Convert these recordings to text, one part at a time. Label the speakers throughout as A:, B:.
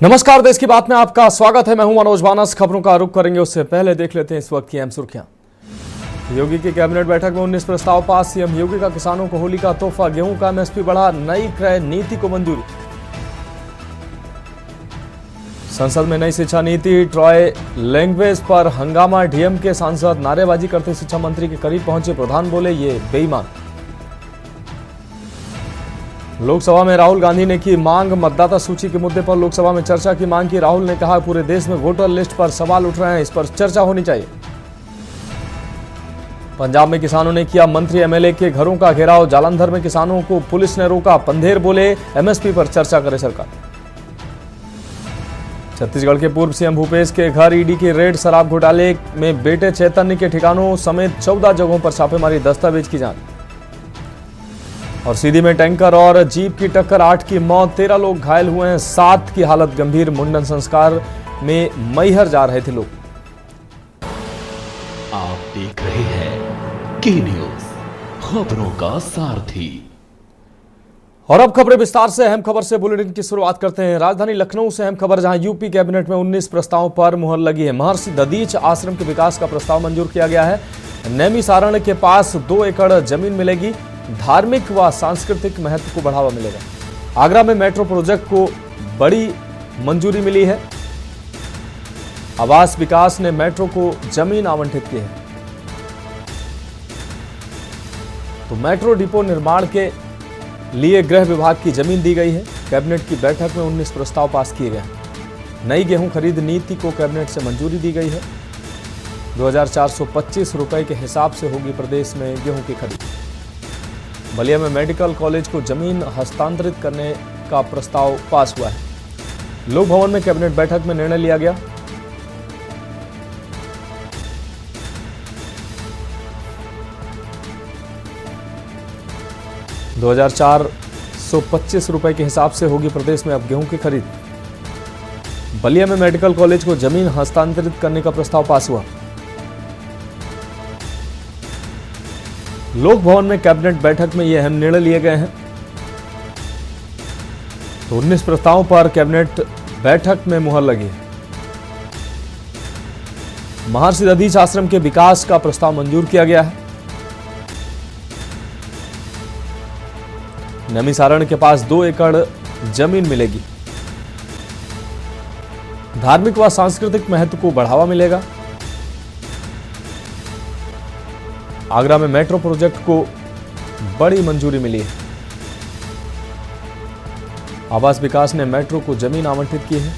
A: नमस्कार, देश की बात में आपका स्वागत है। मैं हूं मनोज बानस। खबरों का रुख करेंगे उससे पहले देख लेते हैं इस वक्त की अहम सुर्खियां। योगी की कैबिनेट बैठक में 19 प्रस्ताव पास। सीएम योगी का किसानों को होली का तोहफा, गेहूं का एमएसपी बढ़ा, नई क्रय नीति को मंजूरी। संसद में नई शिक्षा नीति ट्रॉय लैंग्वेज पर हंगामा। डीएम के सांसद नारेबाजी करते शिक्षा मंत्री के करीब पहुंचे। प्रधान बोले ये बेईमान। लोकसभा में राहुल गांधी ने की मांग। मतदाता सूची के मुद्दे पर लोकसभा में चर्चा की मांग की। राहुल ने कहा पूरे देश में वोटर लिस्ट पर सवाल उठ रहे हैं, इस पर चर्चा होनी चाहिए। पंजाब में किसानों ने किया मंत्री एमएलए के घरों का घेराव। जालंधर में किसानों को पुलिस ने रोका। पंधेर बोले एमएसपी पर चर्चा करे सरकार। छत्तीसगढ़ के पूर्व सीएम भूपेश के घर ईडी की रेड। शराब घोटाले में बेटे चैतन्य के ठिकानों समेत 14 जगहों पर छापेमारी, दस्तावेज की जांच। और सीधी में टैंकर और जीप की टक्कर, 8 की मौत, 13 लोग घायल हुए हैं, 7 की हालत गंभीर। मुंडन संस्कार में मैहर जा रहे थे लोग।
B: आप देख रहे हैं के न्यूज, खबरों का सारथी।
A: और अब खबरें विस्तार से। अहम खबर से बुलेटिन की शुरुआत करते हैं। राजधानी लखनऊ से अहम खबर, जहां यूपी कैबिनेट में 19 प्रस्तावों पर मुहर लगी है। महर्षि दधीच आश्रम के विकास का प्रस्ताव मंजूर किया गया है। नैमिसारण के पास 2 एकड़ जमीन मिलेगी। धार्मिक व सांस्कृतिक महत्व को बढ़ावा मिलेगा। आगरा में मेट्रो प्रोजेक्ट को बड़ी मंजूरी मिली है। आवास विकास ने मेट्रो को जमीन आवंटित की है। तो मेट्रो डिपो निर्माण के लिए गृह विभाग की जमीन दी गई है। कैबिनेट की बैठक में 19 प्रस्ताव पास किए गए। नई गेहूं खरीद नीति को कैबिनेट से मंजूरी दी गई है। 2425 रुपए के हिसाब से होगी प्रदेश में गेहूं की खरीद। बलिया में मेडिकल कॉलेज को जमीन हस्तांतरित करने का प्रस्ताव पास हुआ है। लोक भवन में कैबिनेट बैठक में निर्णय लिया गया। ₹2425 के हिसाब से होगी प्रदेश में अब गेहूं की खरीद। बलिया में मेडिकल कॉलेज को जमीन हस्तांतरित करने का प्रस्ताव पास हुआ। लोक भवन में कैबिनेट बैठक में ये अहम निर्णय लिए गए हैं। तो 19 प्रस्तावों पर कैबिनेट बैठक में मुहर लगी है। महर्षि दधीच आश्रम के विकास का प्रस्ताव मंजूर किया गया है। नैमिसारण के पास 2 एकड़ जमीन मिलेगी। धार्मिक व सांस्कृतिक महत्व को बढ़ावा मिलेगा। आगरा में मेट्रो प्रोजेक्ट को बड़ी मंजूरी मिली है। आवास विकास ने मेट्रो को जमीन आवंटित की है।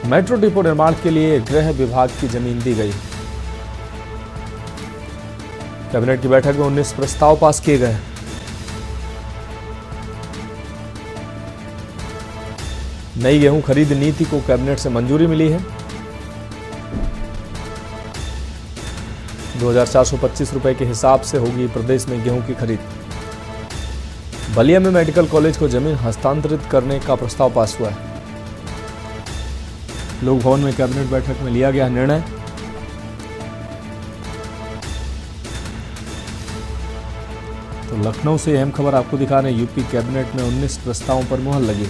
A: मेट्रो डिपो निर्माण के लिए गृह विभाग की जमीन दी गई। कैबिनेट की बैठक में 19 प्रस्ताव पास किए गए। नई गेहूं खरीद नीति को कैबिनेट से मंजूरी मिली है। 2425 रुपए के हिसाब से होगी प्रदेश में गेहूं की खरीद। बलिया में मेडिकल कॉलेज को जमीन हस्तांतरित करने का प्रस्ताव पास हुआ है। लोक भवन में कैबिनेट बैठक में लिया गया निर्णय। तो लखनऊ से अहम खबर आपको दिखा रहे हैं। यूपी कैबिनेट में 19 प्रस्तावों पर मुहर लगी।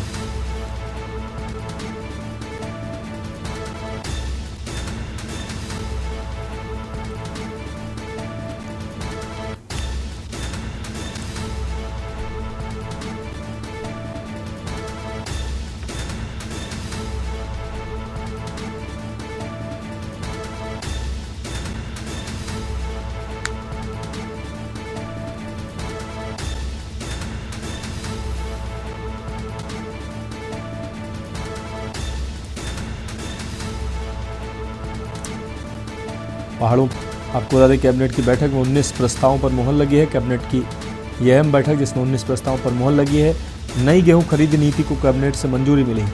A: पहाड़ों, आपको बता दें कैबिनेट की बैठक में 19 प्रस्तावों पर मुहर लगी है। कैबिनेट की यह अहम बैठक जिसमें 19 प्रस्तावों पर मुहर लगी है। नई गेहूं खरीद नीति को कैबिनेट से मंजूरी मिली है।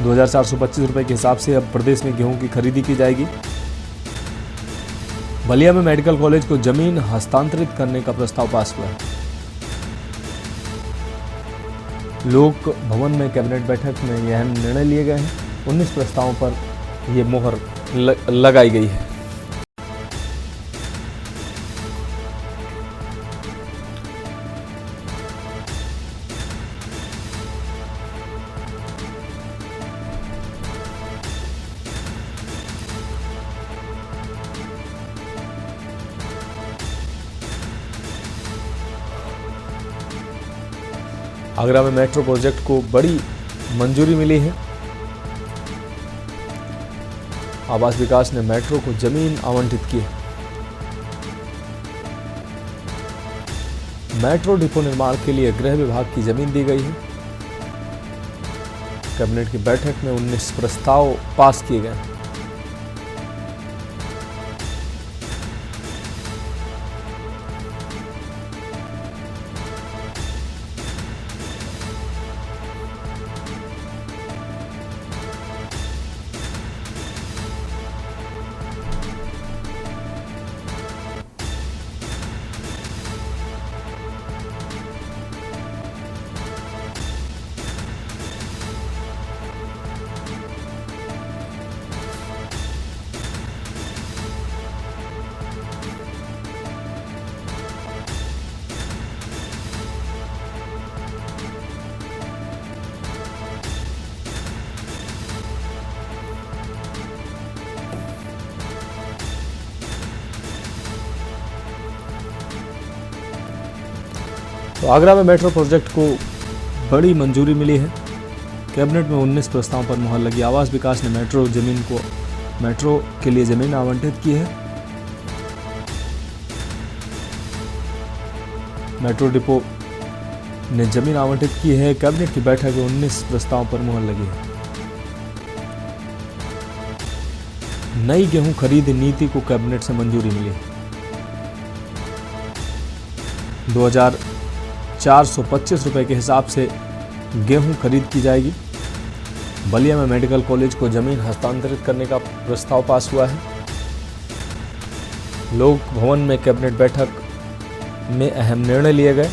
A: 2425 रुपए के हिसाब से अब प्रदेश में गेहूं की खरीदी की जाएगी। बलिया में मेडिकल कॉलेज को जमीन हस्तांतरित करने का प्रस्ताव पास हुआ है। लोक भवन में कैबिनेट बैठक में यह अहम निर्णय लिए गए हैं। 19 प्रस्तावों पर यह मोहर लगाई गई है। आगरा में मेट्रो प्रोजेक्ट को बड़ी मंजूरी मिली है। आवास विकास ने मेट्रो को जमीन आवंटित की है। मेट्रो डिपो निर्माण के लिए गृह विभाग की जमीन दी गई है। कैबिनेट की बैठक में 19 प्रस्ताव पास किए गए। तो आगरा में मेट्रो प्रोजेक्ट को बड़ी मंजूरी मिली है। कैबिनेट में 19 प्रस्तावों पर मुहर लगी। आवास विकास ने मेट्रो के लिए जमीन आवंटित की है। मेट्रो डिपो ने जमीन आवंटित की है। कैबिनेट की बैठक में 19 प्रस्तावों पर मुहर लगी है। नई गेहूं खरीद नीति को कैबिनेट से मंजूरी मिली। 2425 रुपए के हिसाब से गेहूं खरीद की जाएगी। बलिया में मेडिकल कॉलेज को जमीन हस्तांतरित करने का प्रस्ताव पास हुआ है। लोक भवन में कैबिनेट बैठक में अहम निर्णय लिए गए।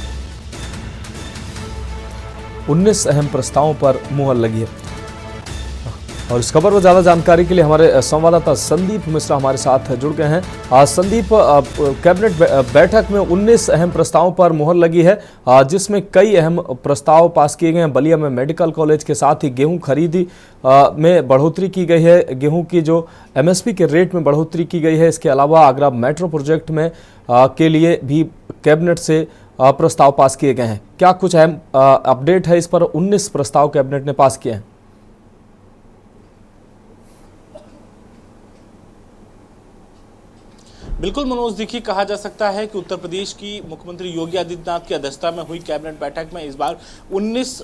A: 19 अहम प्रस्तावों पर मुहर लगी है। और इस खबर पर ज्यादा जानकारी के लिए हमारे संवाददाता संदीप मिश्रा हमारे साथ जुड़ गए हैं। संदीप, कैबिनेट बैठक में 19 अहम प्रस्तावों पर मुहर लगी है, जिसमें कई अहम प्रस्ताव पास किए गए हैं। बलिया में मेडिकल कॉलेज के साथ ही गेहूं खरीदी में बढ़ोतरी की गई है। गेहूं की जो एमएसपी के रेट में बढ़ोतरी की गई है। इसके अलावा आगरा मेट्रो प्रोजेक्ट में के लिए भी कैबिनेट से प्रस्ताव पास किए गए हैं। क्या कुछ अहम अपडेट है इस पर? 19 प्रस्ताव कैबिनेट ने पास किए हैं।
C: बिल्कुल मनोज, देखिए, कहा जा सकता है कि उत्तर प्रदेश की मुख्यमंत्री योगी आदित्यनाथ की अध्यक्षता में हुई कैबिनेट बैठक में इस बार 19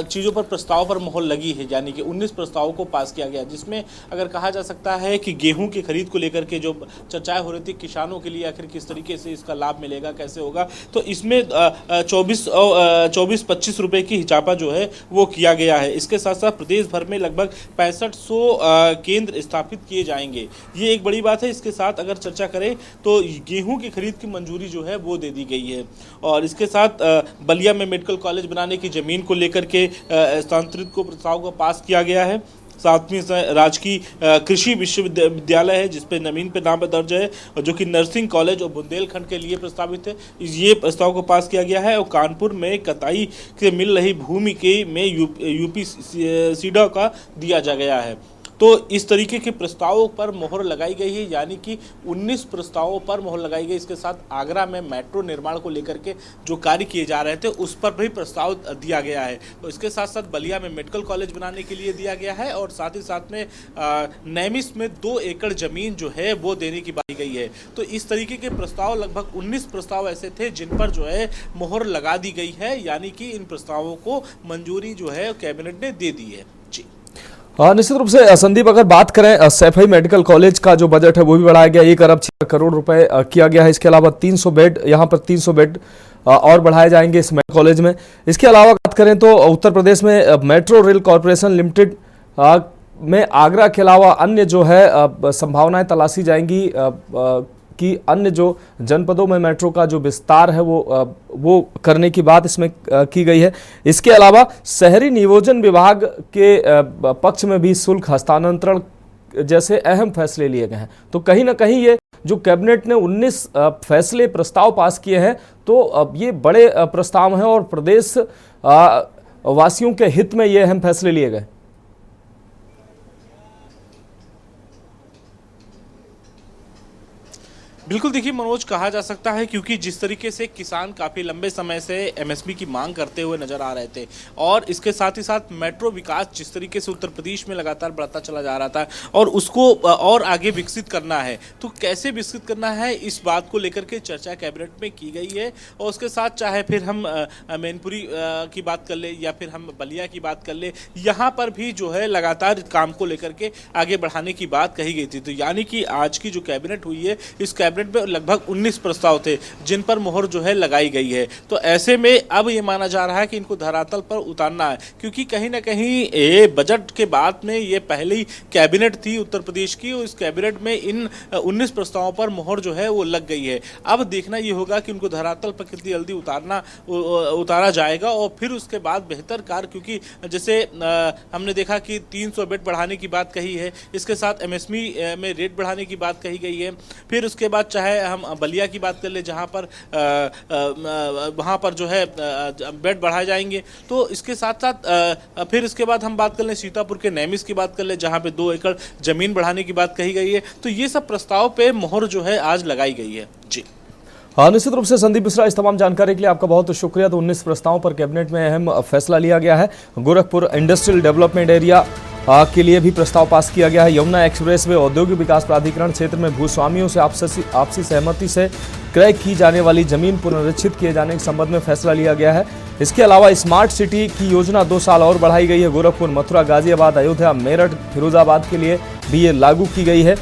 C: चीज़ों पर प्रस्ताव पर मुहर लगी है, यानी कि 19 प्रस्तावों को पास किया गया, जिसमें अगर कहा जा सकता है कि गेहूं की खरीद को लेकर के जो चर्चाएं हो रही थी किसानों के लिए, आखिर किस तरीके से इसका लाभ मिलेगा, कैसे होगा, तो इसमें 24-25 रुपये की हिचापा जो है वो किया गया है। इसके साथ साथ प्रदेश भर में लगभग 6500 केंद्र स्थापित किए जाएंगे। ये एक बड़ी बात है। इसके साथ अगर चर्चा करें तो गेहूं की खरीद की मंजूरी जो है वो दे दी गई है। और इसके साथ बलिया में मेडिकल कॉलेज बनाने की जमीन को लेकर के हस्तांतरित को प्रस्ताव को पास किया गया है। साथ में राजकीय कृषि विश्वविद्यालय है जिसपे नवीन पे नाम दर्ज है, जो कि नर्सिंग कॉलेज और बुंदेलखंड के लिए प्रस्तावित है। ये प्रस्ताव को पास किया गया है। और कानपुर में कटाई से मिल रही भूमि के में यूपी सीडा का दिया जा गया है। तो इस तरीके के प्रस्तावों पर मोहर लगाई गई है, यानी कि 19 प्रस्तावों पर मोहर लगाई गई। इसके साथ आगरा में मेट्रो निर्माण को लेकर के जो कार्य किए जा रहे थे उस पर भी प्रस्ताव दिया गया है। तो इसके साथ साथ बलिया में मेडिकल कॉलेज बनाने के लिए दिया गया है। और साथ ही साथ में नैमिष में 2 एकड़ जमीन जो है वो देने की बात गई है। तो इस तरीके के प्रस्ताव, लगभग 19 प्रस्ताव ऐसे थे जिन पर जो है मोहर लगा दी गई है, यानी कि इन प्रस्तावों को मंजूरी जो है कैबिनेट ने दे दी है। जी
A: निश्चित रूप से संदीप, अगर बात करें सैफई मेडिकल कॉलेज का जो बजट है वो भी बढ़ाया गया, 1 अरब 6 करोड़ रुपए किया गया है। इसके अलावा 300 बेड, यहाँ पर 300 बेड और बढ़ाए जाएंगे इस मेडिकल कॉलेज में। इसके अलावा बात करें तो उत्तर प्रदेश में मेट्रो रेल कॉरपोरेशन लिमिटेड में आगरा के अलावा अन्य जो है संभावनाएं तलाशी जाएंगी कि अन्य जो जनपदों में मेट्रो का जो विस्तार है वो करने की बात इसमें की गई है। इसके अलावा शहरी नियोजन विभाग के पक्ष में भी शुल्क हस्तांतरण जैसे अहम फैसले लिए गए हैं। तो कहीं ना कहीं ये जो कैबिनेट ने 19 फैसले प्रस्ताव पास किए हैं, तो अब ये बड़े प्रस्ताव हैं और प्रदेश वासियों के हित में ये अहम फैसले लिए गए।
C: बिल्कुल, देखिए मनोज, कहा जा सकता है क्योंकि जिस तरीके से किसान काफ़ी लंबे समय से एमएसपी की मांग करते हुए नजर आ रहे थे और इसके साथ ही साथ मेट्रो विकास जिस तरीके से उत्तर प्रदेश में लगातार बढ़ता चला जा रहा था और उसको और आगे विकसित करना है, तो कैसे विकसित करना है इस बात को लेकर के चर्चा कैबिनेट में की गई है। और उसके साथ चाहे फिर हम मैनपुरी की बात कर ले या फिर हम बलिया की बात कर ले, यहाँ पर भी जो है लगातार काम को लेकर के आगे बढ़ाने की बात कही गई थी। तो यानी कि आज की जो कैबिनेट हुई है, इस कैबिनेट में लगभग 19 प्रस्ताव थे जिन पर मोहर जो है लगाई गई है। तो ऐसे में अब ये माना जा रहा है कि इनको धरातल पर उतारना है, क्योंकि कहीं ना कहीं ये बजट के बाद में ये पहली कैबिनेट थी उत्तर प्रदेश की और इस कैबिनेट में इन 19 प्रस्तावों पर मोहर जो है वो लग गई है। अब देखना ये होगा कि उनको धरातल पर कितनी जल्दी उतारा जाएगा और फिर उसके बाद बेहतर कार्य, क्योंकि जैसे हमने देखा कि 300 बेड बढ़ाने की बात कही है, इसके साथ एमएसपी में रेट बढ़ाने की बात कही गई है। फिर उसके बाद चाहे हम बलिया की बात कर ले जहाँ पर वहाँ पर जो है बेड बढ़ाए जाएंगे, तो इसके साथ साथ फिर इसके बाद हम बात कर लें सीतापुर के नैमिष की बात कर ले जहाँ पे 2 एकड़ जमीन बढ़ाने की बात कही गई है। तो ये सब प्रस्ताव पे मोहर जो है आज लगाई गई है। जी
A: हाँ, निश्चित रूप से संदीप मिश्रा, इस तमाम जानकारी के लिए आपका बहुत शुक्रिया। तो 19 प्रस्तावों पर कैबिनेट में अहम फैसला लिया गया है। गोरखपुर इंडस्ट्रियल डेवलपमेंट एरिया के लिए भी प्रस्ताव पास किया गया है। यमुना एक्सप्रेस वे औद्योगिक विकास प्राधिकरण क्षेत्र में भूस्वामियों से आपसी सहमति से क्रय की जाने वाली जमीन पुनरीक्षित किए जाने के संबंध में फैसला लिया गया है। इसके अलावा स्मार्ट सिटी की योजना 2 साल और बढ़ाई गई है। गोरखपुर, मथुरा, गाजियाबाद, अयोध्या, मेरठ, फिरोजाबाद के लिए भी ये लागू की गई है।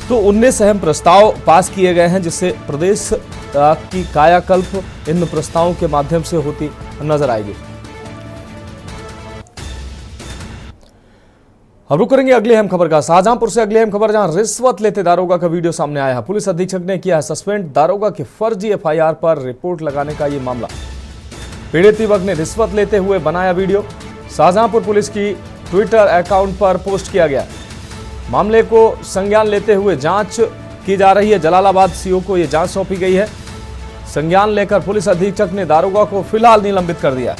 A: तो 19 अहम प्रस्ताव पास किए गए हैं, जिससे प्रदेश की कायाकल्प इन प्रस्तावों के माध्यम से होती नजर आएगी। अब रुक करेंगे अगली अहम खबर का। शाहजहांपुर से अगली अहम खबर, जहां रिश्वत लेते दारोगा का वीडियो सामने आया है। पुलिस अधीक्षक ने किया है सस्पेंड। दारोगा के फर्जी एफआईआर पर रिपोर्ट लगाने का ये मामला। पीड़ित युवक ने रिश्वत लेते हुए बनाया वीडियो, शाहजहांपुर पुलिस की ट्विटर अकाउंट पर पोस्ट किया गया। मामले को संज्ञान लेते हुए जांच की जा रही है। जलालाबाद सीओ को यह जांच सौंपी गई है। संज्ञान लेकर पुलिस अधीक्षक ने दारोगा को फिलहाल निलंबित कर दिया।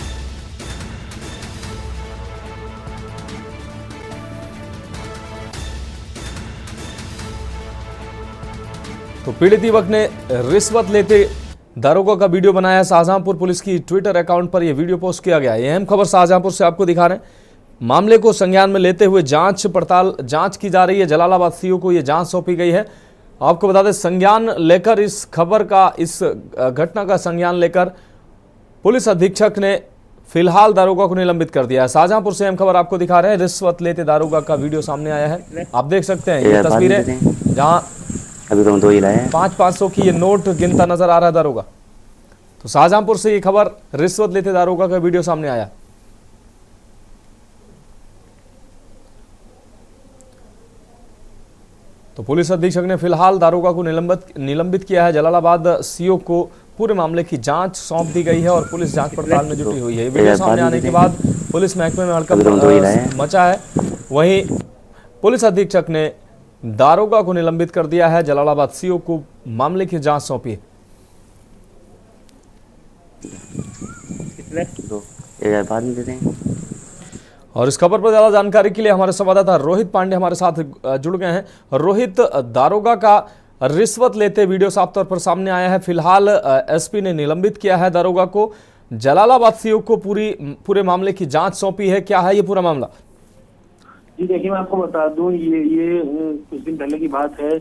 A: तो पीड़ित युवक ने रिश्वत लेते दारोगा का वीडियो बनाया। शाहजहांपुर पुलिस की ट्विटर अकाउंट पर यह वीडियो पोस्ट किया गया। यह अहम खबर शाहजहांपुर से आपको दिखा रहे हैं। मामले को संज्ञान में लेते हुए जांच की जा रही है। जलालाबाद सीओ को यह जांच सौंपी गई है। आपको बता दें, संज्ञान लेकर इस घटना का संज्ञान लेकर पुलिस अधीक्षक ने फिलहाल दारोगा को निलंबित कर दिया है। शाहजहांपुर से अहम खबर आपको दिखा रहे हैं। रिश्वत लेते दारोगा का वीडियो सामने आया है। आप देख सकते हैं ये तस्वीरें, जहां
D: अभी तो 2 ही लाए हैं।
A: 500 की ये नोट गिनता नजर आ रहा है दारोगा। तो शाहजहांपुर से ये खबर, रिश्वत लेते दारोगा का वीडियो सामने आया। तो पुलिस अधीक्षक ने फिलहाल दारोगा को निलंबित किया है। जलालाबाद सीओ को पूरे मामले की जांच सौंप दी गई है और पुलिस जांच पड़ताल में जुटी हुई है। वीडियो सामने आने के बाद पुलिस महकमे में हड़कंप मचा है। वहीं पुलिस अधीक्षक ने दारोगा को निलंबित कर दिया है। जलालाबाद सीओ को मामले की जांच सौंपी है।
D: बाद में देते हैं।
A: और इस खबर पर ज्यादा जानकारी के लिए हमारे संवाददाता रोहित पांडे हमारे साथ जुड़ गए हैं। रोहित, दारोगा का रिश्वत लेते वीडियो साफ तौर पर सामने आया है। फिलहाल एसपी ने निलंबित किया है दारोगा को। जलालाबाद सीओ को पूरे मामले की जांच सौंपी है। क्या है ये पूरा मामला?
E: जी देखिए, मैं आपको बता दूं, ये कुछ दिन पहले की बात है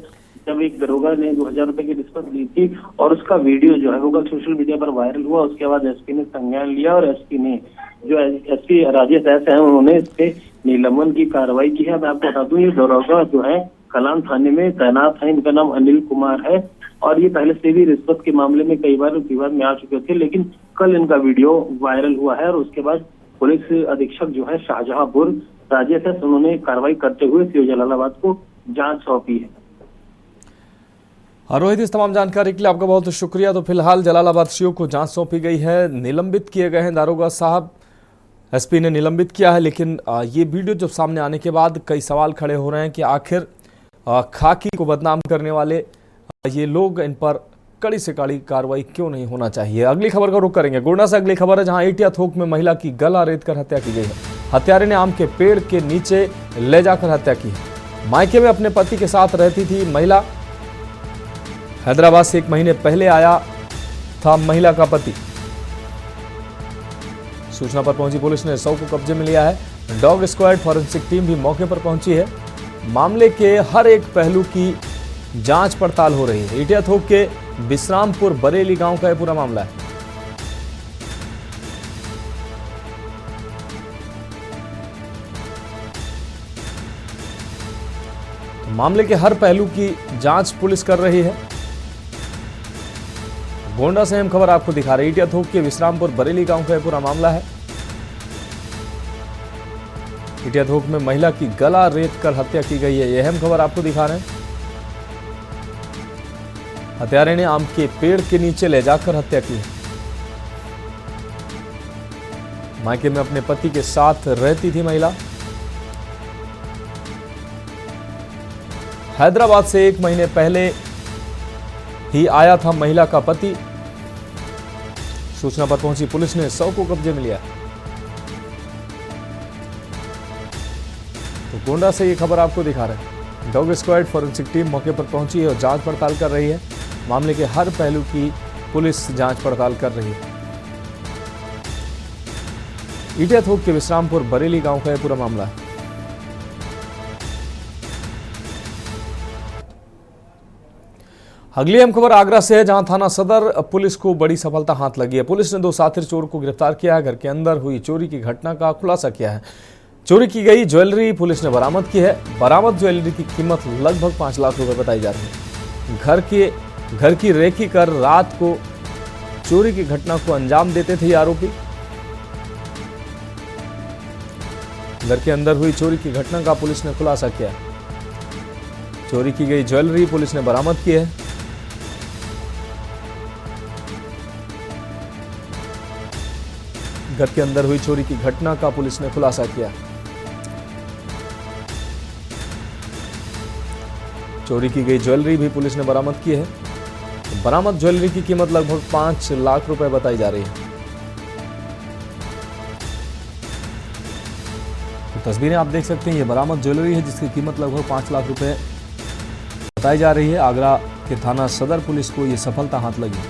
E: जब एक दरोगा ने 2000 रुपए की रिश्वत ली थी और उसका वीडियो जो है वो सोशल मीडिया पर वायरल हुआ। उसके बाद एसपी ने संज्ञान लिया और एसपी ने जो एसपी राजेश एस है उन्होंने इस पे निलंबन की कार्रवाई की है। मैं आपको बता दूं, ये दरोगा जो है कलान थाने में तैनात है। इनका नाम अनिल कुमार है और ये पहले से भी रिश्वत के मामले में कई बार विवाद में आ चुके थे, लेकिन कल इनका वीडियो वायरल हुआ है और उसके बाद पुलिस अधीक्षक जो है शाहजहांपुर राजेश एस, उन्होंने कार्रवाई करते हुए सीओ जलालाबाद को जांच सौंपी है।
A: रोहित, इस तमाम जानकारी के लिए आपका बहुत शुक्रिया। तो फिलहाल जलालाबाद सीओ को जांच सौंपी गई है। निलंबित किए गए हैं दारोगा साहब, एसपी ने निलंबित किया है। लेकिन ये वीडियो जब सामने आने के बाद कई सवाल खड़े हो रहे हैं कि आखिर खाकी को बदनाम करने वाले ये लोग, इन पर कड़ी से कड़ी कार्रवाई क्यों नहीं होना चाहिए। अगली खबर का रुख करेंगे। गोंडा से अगली खबर है, जहां एटिया थोक में महिला की गला रेत कर हत्या की गई है। हत्यारे ने आम के पेड़ के नीचे ले जाकर हत्या की है। मायके में अपने पति के साथ रहती थी महिला। हैदराबाद से 1 महीने पहले आया था महिला का पति। सूचना पर पहुंची पुलिस ने शव को कब्जे में लिया है। डॉग स्क्वाड फॉरेंसिक टीम भी मौके पर पहुंची है। मामले के हर एक पहलू की जांच पड़ताल हो रही है। इटिया थोक के विश्रामपुर बरेली गांव का यह पूरा मामला है। तो मामले के हर पहलू की जांच पुलिस कर रही है। गोंडा से अहम खबर आपको दिखा रही है। इटिया थोक के विश्रामपुर बरेली गांव का यह पूरा मामला है। इटिया थोक में महिला की गला रेत कर हत्या की गई है। यह अहम खबर आपको दिखा रहे हैं। हत्यारे ने आम के पेड़ के नीचे ले जाकर हत्या की। मायके में अपने पति के साथ रहती थी महिला। हैदराबाद से 1 महीने पहले ही आया था महिला का पति। सूचना पर पहुंची पुलिस ने शव को कब्जे में लिया। तो गोंडा से ये खबर आपको दिखा रहे हैं। डॉग स्क्वाड फॉरेंसिक टीम मौके पर पहुंची है और जांच पड़ताल कर रही है। मामले के हर पहलू की पुलिस जांच पड़ताल कर रही है। इटिया थोक के विश्रामपुर बरेली गांव का यह पूरा मामला है। अगली अहम खबर आगरा से है, जहां थाना सदर पुलिस को बड़ी सफलता हाथ लगी है। पुलिस ने 2 साथी चोर को गिरफ्तार किया है। घर के अंदर हुई चोरी की घटना का खुलासा किया है। चोरी की गई ज्वेलरी पुलिस ने बरामद की है। बरामद ज्वेलरी की कीमत लगभग 5 लाख रुपए बताई जा रही है। घर की रेकी कर रात को चोरी की घटना को अंजाम देते थे ये आरोपी। घर के अंदर हुई चोरी की घटना का पुलिस ने खुलासा किया। चोरी की गई ज्वेलरी पुलिस ने बरामद की है। घर के अंदर हुई चोरी की घटना का पुलिस ने खुलासा किया। चोरी की गई ज्वेलरी भी पुलिस ने बरामद की है। बरामद ज्वेलरी की कीमत लगभग 5 लाख रुपए बताई जा रही है। तो तस्वीरें आप देख सकते हैं, ये बरामद ज्वेलरी है जिसकी कीमत लगभग 5 लाख रुपए बताई जा रही है। आगरा के थाना सदर पुलिस को यह सफलता हाथ लगी।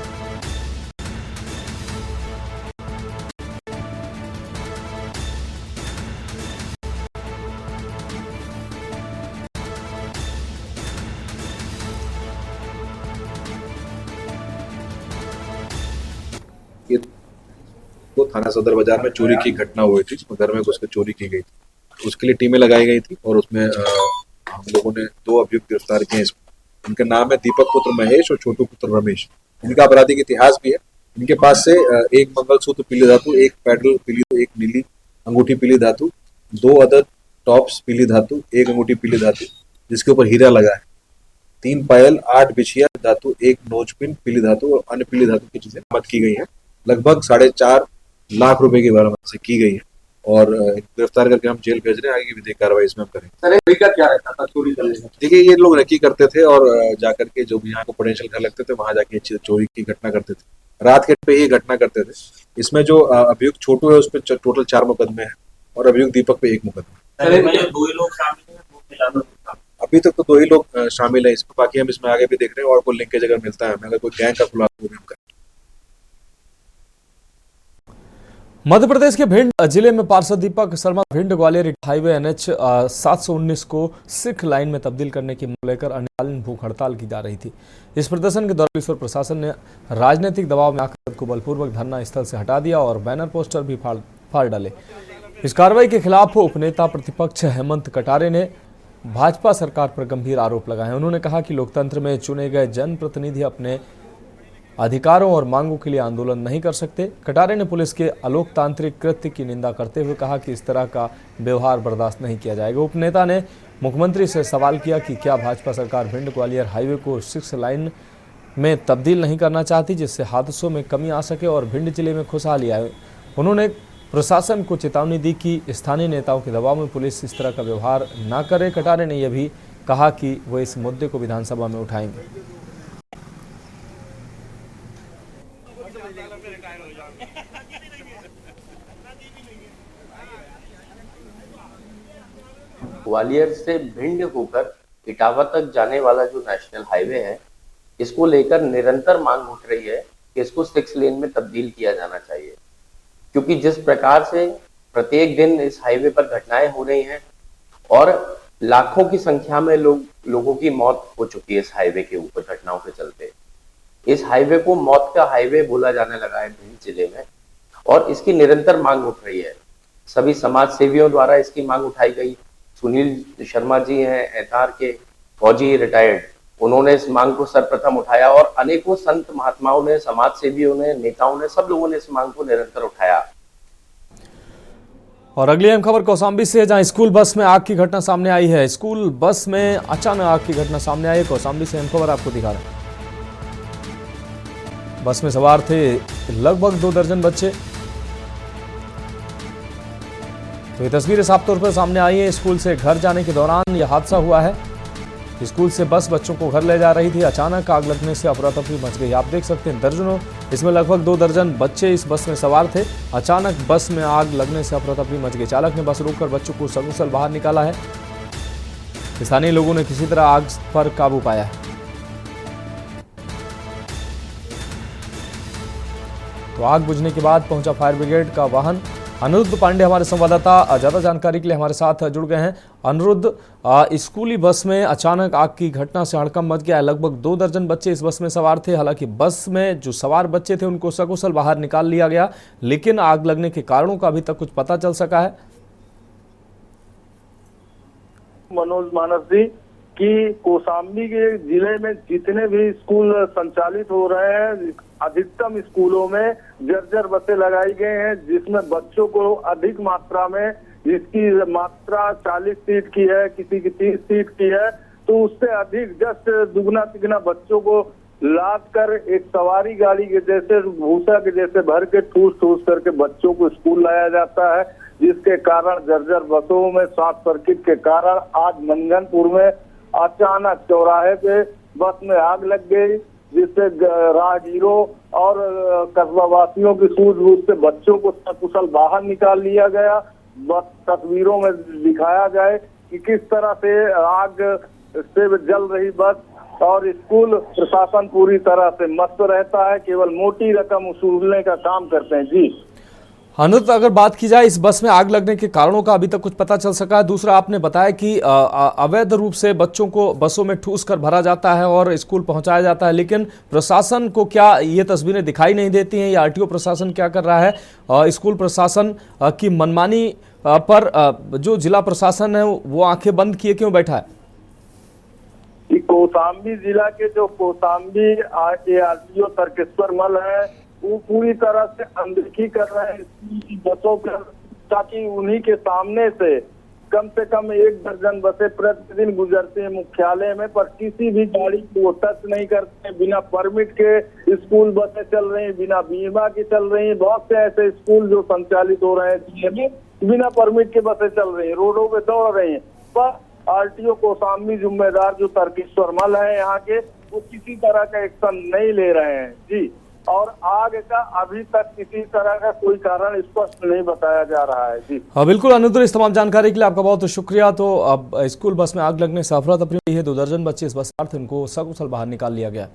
F: तो थाना सदर बाजार में चोरी की घटना हुई थी, जिसमें घर में घुसकर चोरी की गई थी। उसके लिए टीमें लगाई गई थी और उसमें हम लोगों ने 2 अभियुक्त गिरफ्तार किए। इनका नाम है दीपक पुत्र महेश और छोटू पुत्र रमेश। इनका आपराधिक इतिहास भी है। इनके पास से 1 मंगलसूत्र पीली धातु, 1 पैडल पीली, 1 नीली अंगूठी पीली धातु, 2 अदद टॉप्स पीली धातु, 1 अंगूठी पीली धातु जिसके ऊपर हीरा लगा है, 3 पायल, 8 बिछिया धातु, 1 नोजपिन पीली धातु और अन्य पीली धातु की चीजें बरामद की गई है। लगभग 4.5 लाख रुपए की बरामद से की गई है और गिरफ्तार करके हम जेल भेज रहे हैं। आगे की विधिक कार्रवाई इसमें हम करेंगे।
G: तरीका क्या रहता था चोरी करने का?
F: देखिए, ये लोग रेकी करते थे और जाकर के जो भी यहाँ को पोटेंशियल घर लगते थे वहां जाके चोरी की घटना करते थे। रात के पे ही घटना करते थे। इसमें जो अभियुक्त छोटू है उस पर टोटल 4 मुकदमे हैं और अभियुक्त दीपक पे 1 मुकदमा। अभी तक तो 2 ही लोग शामिल है इसमें। बाकी हम इसमें आगे भी देख रहे हैं और कोई लिंकेज अगर मिलता है हमें, अगर कोई गैंग का खुलासा वो भी हम करें।
A: मध्य प्रदेश के भिंड जिले में पार्षद दीपक शर्मा भिंड ग्वालियर हाईवे NH 719 को सिख लाइन में तब्दील करने की मांग लेकर अनिवार्य भूख हड़ताल की जा रही थी। इस प्रदर्शन के दौरान पुलिस प्रशासन ने राजनीतिक दबाव में आकर को बलपूर्वक धरना स्थल से हटा दिया और बैनर पोस्टर भी फाड़ डाले। इस कार्रवाई के खिलाफ उपनेता प्रतिपक्ष हेमंत कटारे ने भाजपा सरकार पर गंभीर आरोप लगाए। उन्होंने कहा कि लोकतंत्र में चुने गए जनप्रतिनिधि अपने अधिकारों और मांगों के लिए आंदोलन नहीं कर सकते। कटारे ने पुलिस के अलोकतांत्रिक कृत्य की निंदा करते हुए कहा कि इस तरह का व्यवहार बर्दाश्त नहीं किया जाएगा। उपनेता ने मुख्यमंत्री से सवाल किया कि क्या भाजपा सरकार भिंड ग्वालियर हाईवे को 6 लाइन में तब्दील नहीं करना चाहती, जिससे हादसों में कमी आ सके और भिंड जिले में खुशहाली आए। उन्होंने प्रशासन को चेतावनी दी कि स्थानीय नेताओं के दबाव में पुलिस इस तरह का व्यवहार न करे। कटारे ने यह भी कहा कि वो इस मुद्दे को विधानसभा में उठाएंगे।
H: ग्वालियर से भिंड होकर इटावा तक जाने वाला जो नेशनल हाईवे है इसको लेकर निरंतर मांग उठ रही है कि इसको 6 लेन में तब्दील किया जाना चाहिए, क्योंकि जिस प्रकार से प्रत्येक दिन इस हाईवे पर घटनाएं हो रही हैं और लाखों की संख्या में लोगों की मौत हो चुकी है इस हाईवे के ऊपर घटनाओं के चलते। इस हाईवे को मौत का हाईवे बोला जाने लगा है भिंड जिले में, और इसकी निरंतर मांग उठ रही है। सभी समाज सेवियों द्वारा इसकी मांग उठाई गई। सुनील शर्मा जी हैं एतार के फौजी रिटायर्ड, उन्होंने इस मांग को सर्वप्रथम उठाया और अनेकों संत महात्माओं ने, समाज सेवियों ने, नेताओं ने, सब लोगों ने इस मांग को निरंतर उठाया।
A: और अगली अहम खबर कौशाम्बी से है, जहां स्कूल बस में आग की घटना सामने आई है। स्कूल बस में अचानक आग की घटना सामने आई है। कौशाम्बी से अहम खबर आपको दिखा रहे हैं। बस में सवार थे लगभग 2 दर्जन बच्चे। तो ये तस्वीरें साफ तौर पर सामने आई है। स्कूल से घर जाने के दौरान यह हादसा हुआ है। स्कूल से बस बच्चों को घर ले जा रही थी, अचानक आग लगने से अफरा तफरी मच गई। आप देख सकते हैं दर्जनों, इसमें लगभग 2 दर्जन बच्चे इस बस में सवार थे। अचानक बस में आग लगने से अफरा तफरी मच गई। चालक ने बस रोककर बच्चों को सकुशल बाहर निकाला है। स्थानीय लोगों ने किसी तरह आग पर काबू पाया है। तो आग बुझने के बाद पहुंचा फायर ब्रिगेड का वाहन। अनिरुद्ध पांडे हमारे संवाददाता ज्यादा जानकारी के लिए हमारे साथ जुड़ गए हैं। अनिरुद्ध, स्कूली बस में अचानक आग की घटना से हड़कंप मच गया है। लगभग 2 दर्जन बच्चे इस बस में सवार थे। हालांकि बस में जो सवार बच्चे थे उनको सकुशल बाहर निकाल लिया गया, लेकिन आग लगने के कारणों का अभी तक कुछ पता चल सका है?
I: मनोज मानस जी कि कौशाम्बी के जिले में जितने भी स्कूल संचालित हो रहे हैं, अधिकतम स्कूलों में जर्जर बसें लगाई गई हैं, जिसमें बच्चों को अधिक मात्रा में, जिसकी मात्रा 40 सीट की है, किसी की 30 सीट की है, तो उससे अधिक जस्ट दुगना तिगना बच्चों को लाद कर एक सवारी गाड़ी के जैसे, भूसा के जैसे भर के ठूस ठूस करके बच्चों को स्कूल लाया जाता है, जिसके कारण जर्जर बसों में शॉर्ट सर्किट के कारण आज मंगनपुर में अचानक चौराहे पे बस में आग लग गई, जिससे राहगीरों और कस्बावासियों की सूझबूझ से बच्चों को सकुशल बाहर निकाल लिया गया। बस तस्वीरों में दिखाया जाए कि किस तरह से आग से जल रही बस, और स्कूल प्रशासन पूरी तरह से मस्त रहता है, केवल मोटी रकम वसूलने का काम करते हैं। जी
A: अनिरुद्ध, अगर बात की जाए इस बस में आग लगने के कारणों का अभी तक कुछ पता चल सका है? दूसरा, आपने बताया कि अवैध रूप से बच्चों को बसों में ठूस कर भरा जाता है और स्कूल पहुंचाया जाता है, लेकिन प्रशासन को क्या ये तस्वीरें दिखाई नहीं देती हैं? या आरटीओ प्रशासन क्या कर रहा है? स्कूल प्रशासन की मनमानी पर जो जिला प्रशासन है वो आंखें बंद किए क्यों बैठा है?
I: कौशाम्बी जिला के जो कौशाम्बी आरटीओ तर्केश्वर मल है, वो पूरी तरह से अनदेखी कर रहे हैं स्कूल की बसों पर, ताकि उन्हीं के सामने से कम 1 दर्जन बसें प्रतिदिन गुजरती हैं मुख्यालय में, पर किसी भी गाड़ी को वो टच नहीं करते। बिना परमिट के स्कूल बसें चल रही हैं, बिना बीमा की चल रही हैं। बहुत से ऐसे स्कूल जो संचालित हो रहे हैं जिले में, बिना परमिट के बसें चल रही हैं, रोडों पे दौड़ रही हैं, पर आरटीओ कौशाम्बी जिम्मेदार जो तर्केश्वर मल है यहाँ के, वो किसी तरह का एक्शन नहीं ले रहे हैं। जी, और आग का अभी तक किसी तरह का कोई कारण स्पष्ट नहीं बताया जा रहा है। जी
A: हाँ, बिल्कुल अनिरुद्ध, इस तमाम जानकारी के लिए आपका बहुत शुक्रिया। तो अब स्कूल बस में आग लगने से अफरा तफरी हुई है। 2 दर्जन बच्चे इस बस में थे, उनको सकुशल बाहर निकाल लिया गया।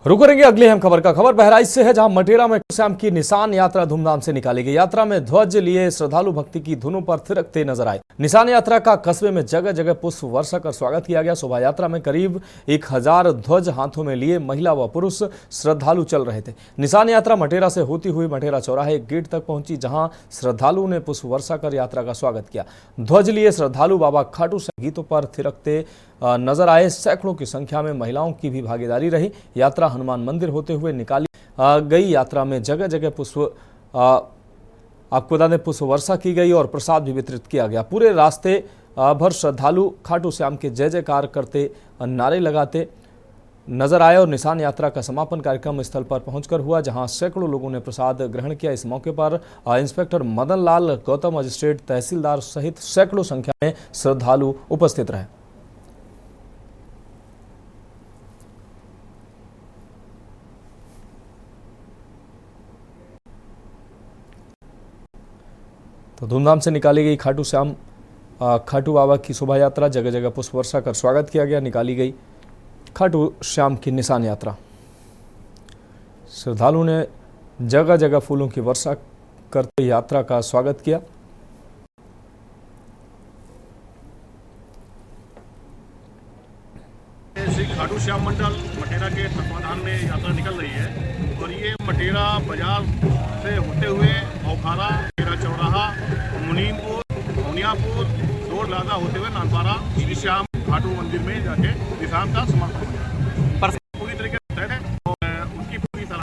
A: रुक करेंगे अगली अहम खबर का। खबर बहराइच से है, जहां मटेरा में श्याम की निशान यात्रा धूमधाम से निकाली गई। यात्रा में ध्वज लिए श्रद्धालु भक्ति की धुनों पर थिरकते नजर आए। निशान यात्रा का कस्बे में जगह जगह पुष्प वर्षा कर स्वागत किया गया। शोभा यात्रा में करीब 1000 ध्वज हाथों में लिए महिला व पुरुष श्रद्धालु चल रहे थे। निशान यात्रा मटेरा से होती हुई मटेरा चौराहे गेट तक पहुंची, जहां श्रद्धालुओं ने पुष्प वर्षा कर यात्रा का स्वागत किया। ध्वज लिए श्रद्धालु बाबा खाटू से गीतों पर थिरकते नजर आए। सैकड़ों की संख्या में महिलाओं की भी भागीदारी रही। यात्रा हनुमान मंदिर होते हुए निकाली गई। यात्रा में जगह जगह पुष्प आपको बता दें पुष्प वर्षा की गई और प्रसाद भी वितरित किया गया। पूरे रास्ते भर श्रद्धालु खाटू श्याम के जय जयकार करते, नारे लगाते नजर आए और निशान यात्रा का समापन कार्यक्रम स्थल पर पहुंचकर हुआ, जहां सैकड़ों लोगों ने प्रसाद ग्रहण किया। इस मौके पर इंस्पेक्टर मदन लाल गौतम, मजिस्ट्रेट, तहसीलदार सहित सैकड़ों संख्या में श्रद्धालु उपस्थित रहे। तो धूमधाम से निकाली गई खाटू श्याम खाटू बाबा की शोभा यात्रा, जगह जगह पुष्प वर्षा कर स्वागत किया गया। निकाली गई खाटू श्याम की निशान यात्रा। श्रद्धालुओं ने जगह जगह फूलों की वर्षा करते यात्रा का स्वागत किया।
J: श्री खाटू श्याम मंडल मटेरा के तत्वाधान में यात्रा निकल रही है और ये मटेरा बाजार से होते हुए औखारा, मटेरा चौराहा, मुनीमपुर, मौनियापुर, दौड़ लादा होते हुए नानपारा श्री श्याम खाटू मंदिर में जाके निशान का समापन होगा। पर पूरी तरीके से तय है और उनकी पूरी तरह।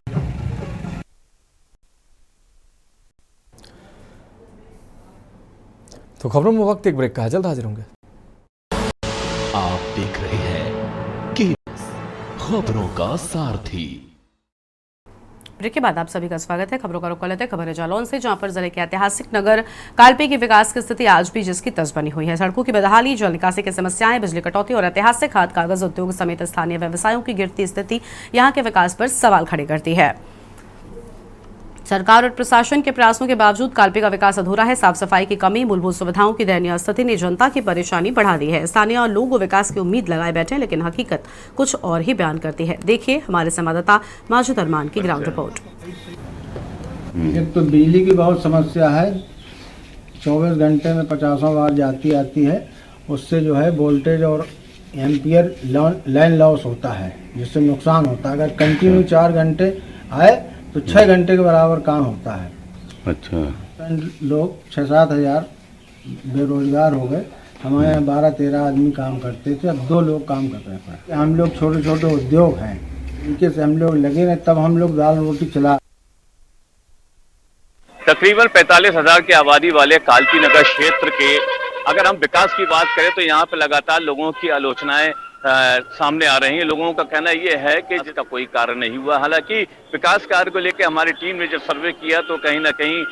A: तो खबरों में वक्त एक ब्रेक का है, जल्द हाजिर होंगे।
B: आप देख रहे हैं खबरों का सारथी।
K: ब्रेक के बाद आप सभी का स्वागत है। खबरों का रुख लेते हैं खबर है जालौन से, जहां पर जिले के ऐतिहासिक नगर कालपी के विकास की स्थिति आज भी जिसकी तस बनी हुई है। सड़कों की बदहाली, जल निकासी की समस्याएं, बिजली कटौती और ऐतिहासिक खाद कागज उद्योग समेत स्थानीय व्यवसायों की गिरती स्थिति यहां के विकास पर सवाल खड़े करती है। सरकार और प्रशासन के प्रयासों के बावजूद कालपी का विकास अधूरा है। साफ सफाई की कमी, मूलभूत सुविधाओं की दयनीय स्थिति ने जनता की परेशानी बढ़ा दी है। स्थानीय लोग विकास की उम्मीद लगाए बैठे, लेकिन हकीकत कुछ और ही बयान करती है। देखिए हमारे संवाददाता माजिद अरमान की ग्राउंड रिपोर्ट।
L: एक तो बिजली की बहुत समस्या है, 24 घंटे में 50 बार जाती आती है। उससे जो है वोल्टेज और एम्पियर लाइन लॉस होता है, जिससे नुकसान होता है। अगर कंटिन्यू 4 घंटे आए तो 6 घंटे के बराबर काम होता है। अच्छा। लोग 6-7 हज़ार बेरोजगार हो गए। हमारे यहाँ 12-13 आदमी काम करते थे, अब 2 लोग काम कर रहे हैं। हम लोग छोटे छोटे उद्योग हैं, इनके से हम लोग लगे रहे, तब हम लोग दाल रोटी चला।
M: तकरीबन 45,000 की आबादी वाले कालपी नगर क्षेत्र के अगर हम विकास की बात करें तो यहाँ पे लगातार लोगों की आलोचनाएं सामने आ रही हैं। लोगों का कहना यह है कि जिसका कोई कार्य नहीं हुआ। हालांकि विकास कार्य को लेकर हमारी टीम ने जब सर्वे किया तो कहीं ना कहीं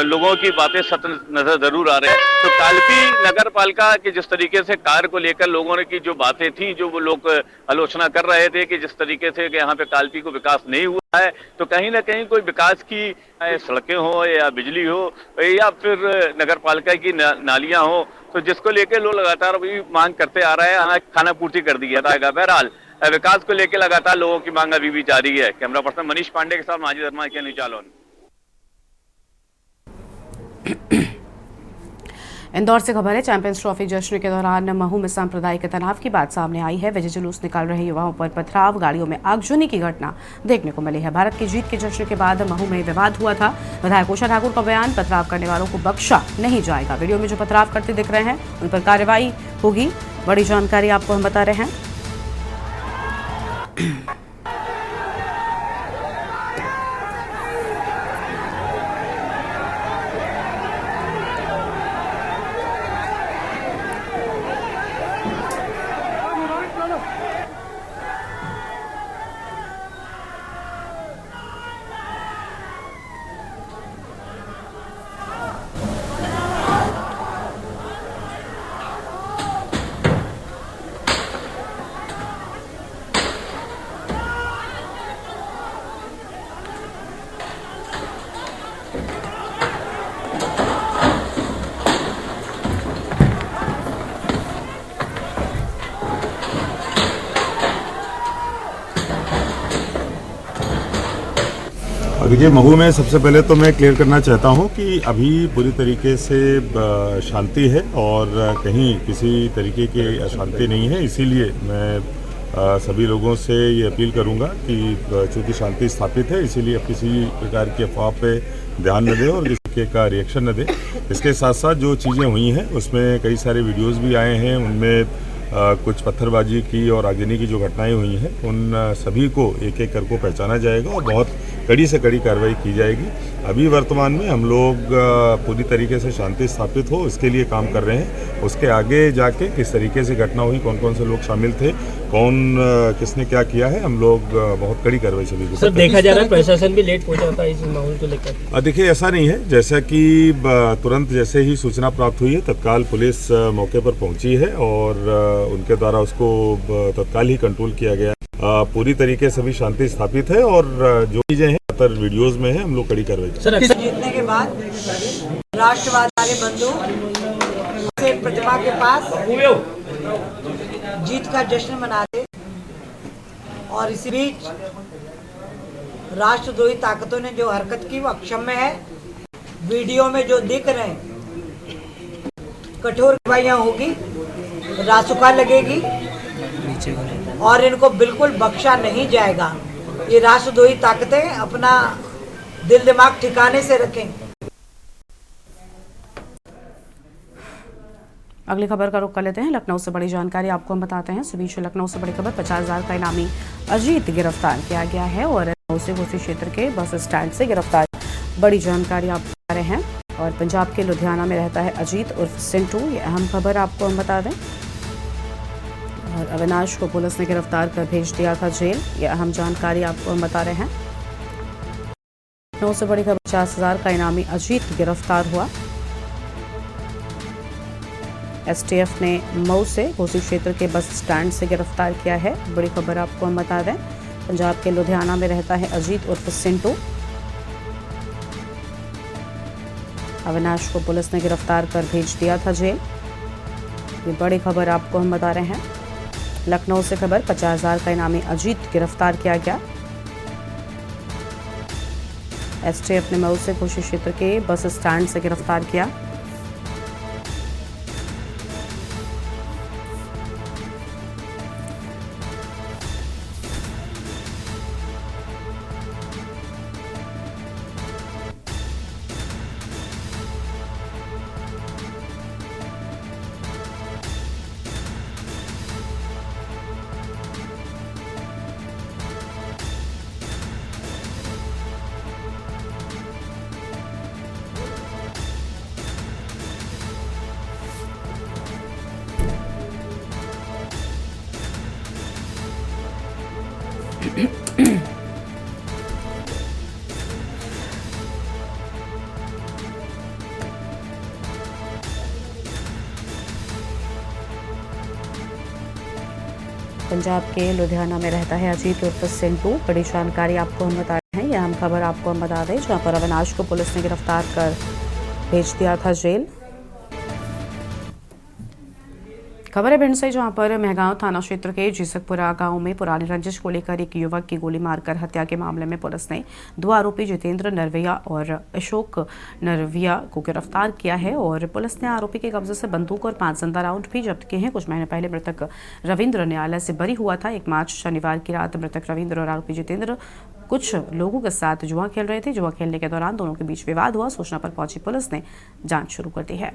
M: लोगों की बातें सत्य नजर जरूर आ रहे हैं। तो कालपी नगर पालिका के जिस तरीके से कार्य को लेकर लोगों ने की जो बातें थी, जो वो लोग आलोचना कर रहे थे कि जिस तरीके से कि यहाँ पे कालपी को विकास नहीं हुआ है, तो कहीं ना कहीं कोई विकास की सड़कें हो या बिजली हो या फिर नगर पालिका की नालियां हो, तो जिसको लेकर लोग लगातार अभी मांग करते आ रहे हैं। खाना पूर्ति कर दी जाएगा। बहरहाल विकास को लेकर लगातार लोगों की मांग अभी भी जारी है। कैमरा पर्सन मनीष पांडे के साथ माजिद अरमान के न्यूज़ जालौन।
K: इंदौर से खबर है, चैंपियंस ट्रॉफी जश्न के दौरान महू में सांप्रदायिक तनाव की बात सामने आई है। विजय जुलूस निकाल रहे युवाओं पर पथराव, गाड़ियों में आगजनी की घटना देखने को मिली है। भारत की जीत के जश्न के बाद महू में विवाद हुआ था। विधायक उषा ठाकुर का बयान, पथराव करने वालों को बख्शा नहीं जाएगा। वीडियो में जो पथराव करते दिख रहे हैं उन पर कार्रवाई होगी। बड़ी जानकारी आपको हम बता रहे हैं।
N: देखिए, महू में सबसे पहले तो मैं क्लियर करना चाहता हूं कि अभी पूरी तरीके से शांति है और कहीं किसी तरीके की अशांति नहीं है। इसीलिए मैं सभी लोगों से ये अपील करूंगा कि चूँकि शांति स्थापित है, इसीलिए किसी प्रकार की अफवाह पे ध्यान न दें और किसी का रिएक्शन न दें। इसके साथ साथ जो चीज़ें हुई हैं उसमें कई सारे वीडियोज़ भी आए हैं, उनमें कुछ पत्थरबाजी की और आगजनी की जो घटनाएं हुई हैं उन सभी को एक एक करके पहचाना जाएगा और बहुत कड़ी से कड़ी कार्रवाई की जाएगी। अभी वर्तमान में हम लोग पूरी तरीके से शांति स्थापित हो इसके लिए काम कर रहे हैं। उसके आगे जाके किस तरीके से घटना हुई, कौन कौन से लोग शामिल थे, कौन किसने क्या किया है, हम लोग बहुत कड़ी कार्रवाई सभी को।
O: सर, देखा जा रहा है प्रशासन भी लेट पहुंचा था इस माहौल को लेकर।
N: देखिए, ऐसा नहीं है। जैसा कि तुरंत जैसे ही सूचना प्राप्त हुई है तत्काल पुलिस मौके पर पहुंची है और उनके द्वारा उसको तत्काल ही कंट्रोल किया गया। पूरी तरीके से भी शांति स्थापित है और जो चीजें हैं वीडियोज में है, हम लोग कड़ी कार्रवाई
P: जीतने के बाद राष्ट्रवाद वाले बंधु सेन प्रतिमा के पास जीत का जश्न मनाते और इसी बीच राष्ट्रद्रोही ताकतों ने जो हरकत की वो अक्षम्य है। वीडियो में जो दिख रहे हैं कठोर कार्रवाइयां होगी, रासुका लगेगी और इनको बिल्कुल बख्शा नहीं जाएगा। ये राष्ट्रद्रोही ताकतें अपना दिल दिमाग ठिकाने से रखें।
K: अगली खबर का रुख कर लेते हैं। लखनऊ से बड़ी जानकारी आपको हम बताते हैं। इस बीच लखनऊ से बड़ी खबर, 50,000 का इनामी अजीत गिरफ्तार किया गया है और लखनऊ से उसी क्षेत्र के बस स्टैंड से गिरफ्तार। बड़ी जानकारी आप बता रहे हैं और पंजाब के लुधियाना में रहता है अजीत उर्फ सिंटू। ये अहम खबर आपको हम बता दें। और अविनाश को पुलिस ने गिरफ्तार कर भेज दिया था जेल। ये अहम जानकारी आपको हम बता रहे हैं। लखनऊ से बड़ी खबर, 50,000 का इनामी अजीत गिरफ्तार हुआ। एसटीएफ ने मऊ से घोसी क्षेत्र के बस स्टैंड से गिरफ्तार किया है। बड़ी खबर आपको हम बता दें। पंजाब के लुधियाना में रहता है अजीत उर्फ सिंटू। अविनाश को पुलिस ने गिरफ्तार कर भेज दिया था जेल। ये बड़ी खबर आपको हम बता रहे हैं। लखनऊ से खबर, 50,000 का इनामी अजीत गिरफ्तार किया गया। एसटीएफ ने मऊ से घोसी क्षेत्र के बस स्टैंड से गिरफ्तार किया। पंजाब के लुधियाना में रहता है अजीत उर्फ सिंटू। बड़ी जानकारी आपको हम बता रहे हैं। यह अहम खबर आपको हम बता दें, जहां पर अविनाश को पुलिस ने गिरफ्तार कर भेज दिया था जेल। खबर है भिंड से, जहां पर महगांव थाना क्षेत्र के जीसकपुरा गांव में पुरानी रंजिश को लेकर एक युवक की गोली मारकर हत्या के मामले में पुलिस ने 2 आरोपी जितेंद्र नरविया और अशोक नरविया को गिरफ्तार किया है और पुलिस ने आरोपी के कब्जे से बंदूक और 5 जिंदा राउंड भी जब्त किए हैं। कुछ महीने पहले मृतक रविंद्र न्यायालय से बरी हुआ था। 1 मार्च शनिवार की रात मृतक रविंद्र और आरोपी जितेंद्र कुछ लोगों के साथ जुआ खेल रहे थे। जुआ खेलने के दौरान दोनों के बीच विवाद हुआ। सूचना पर पहुंची पुलिस ने जांच शुरू कर दी है।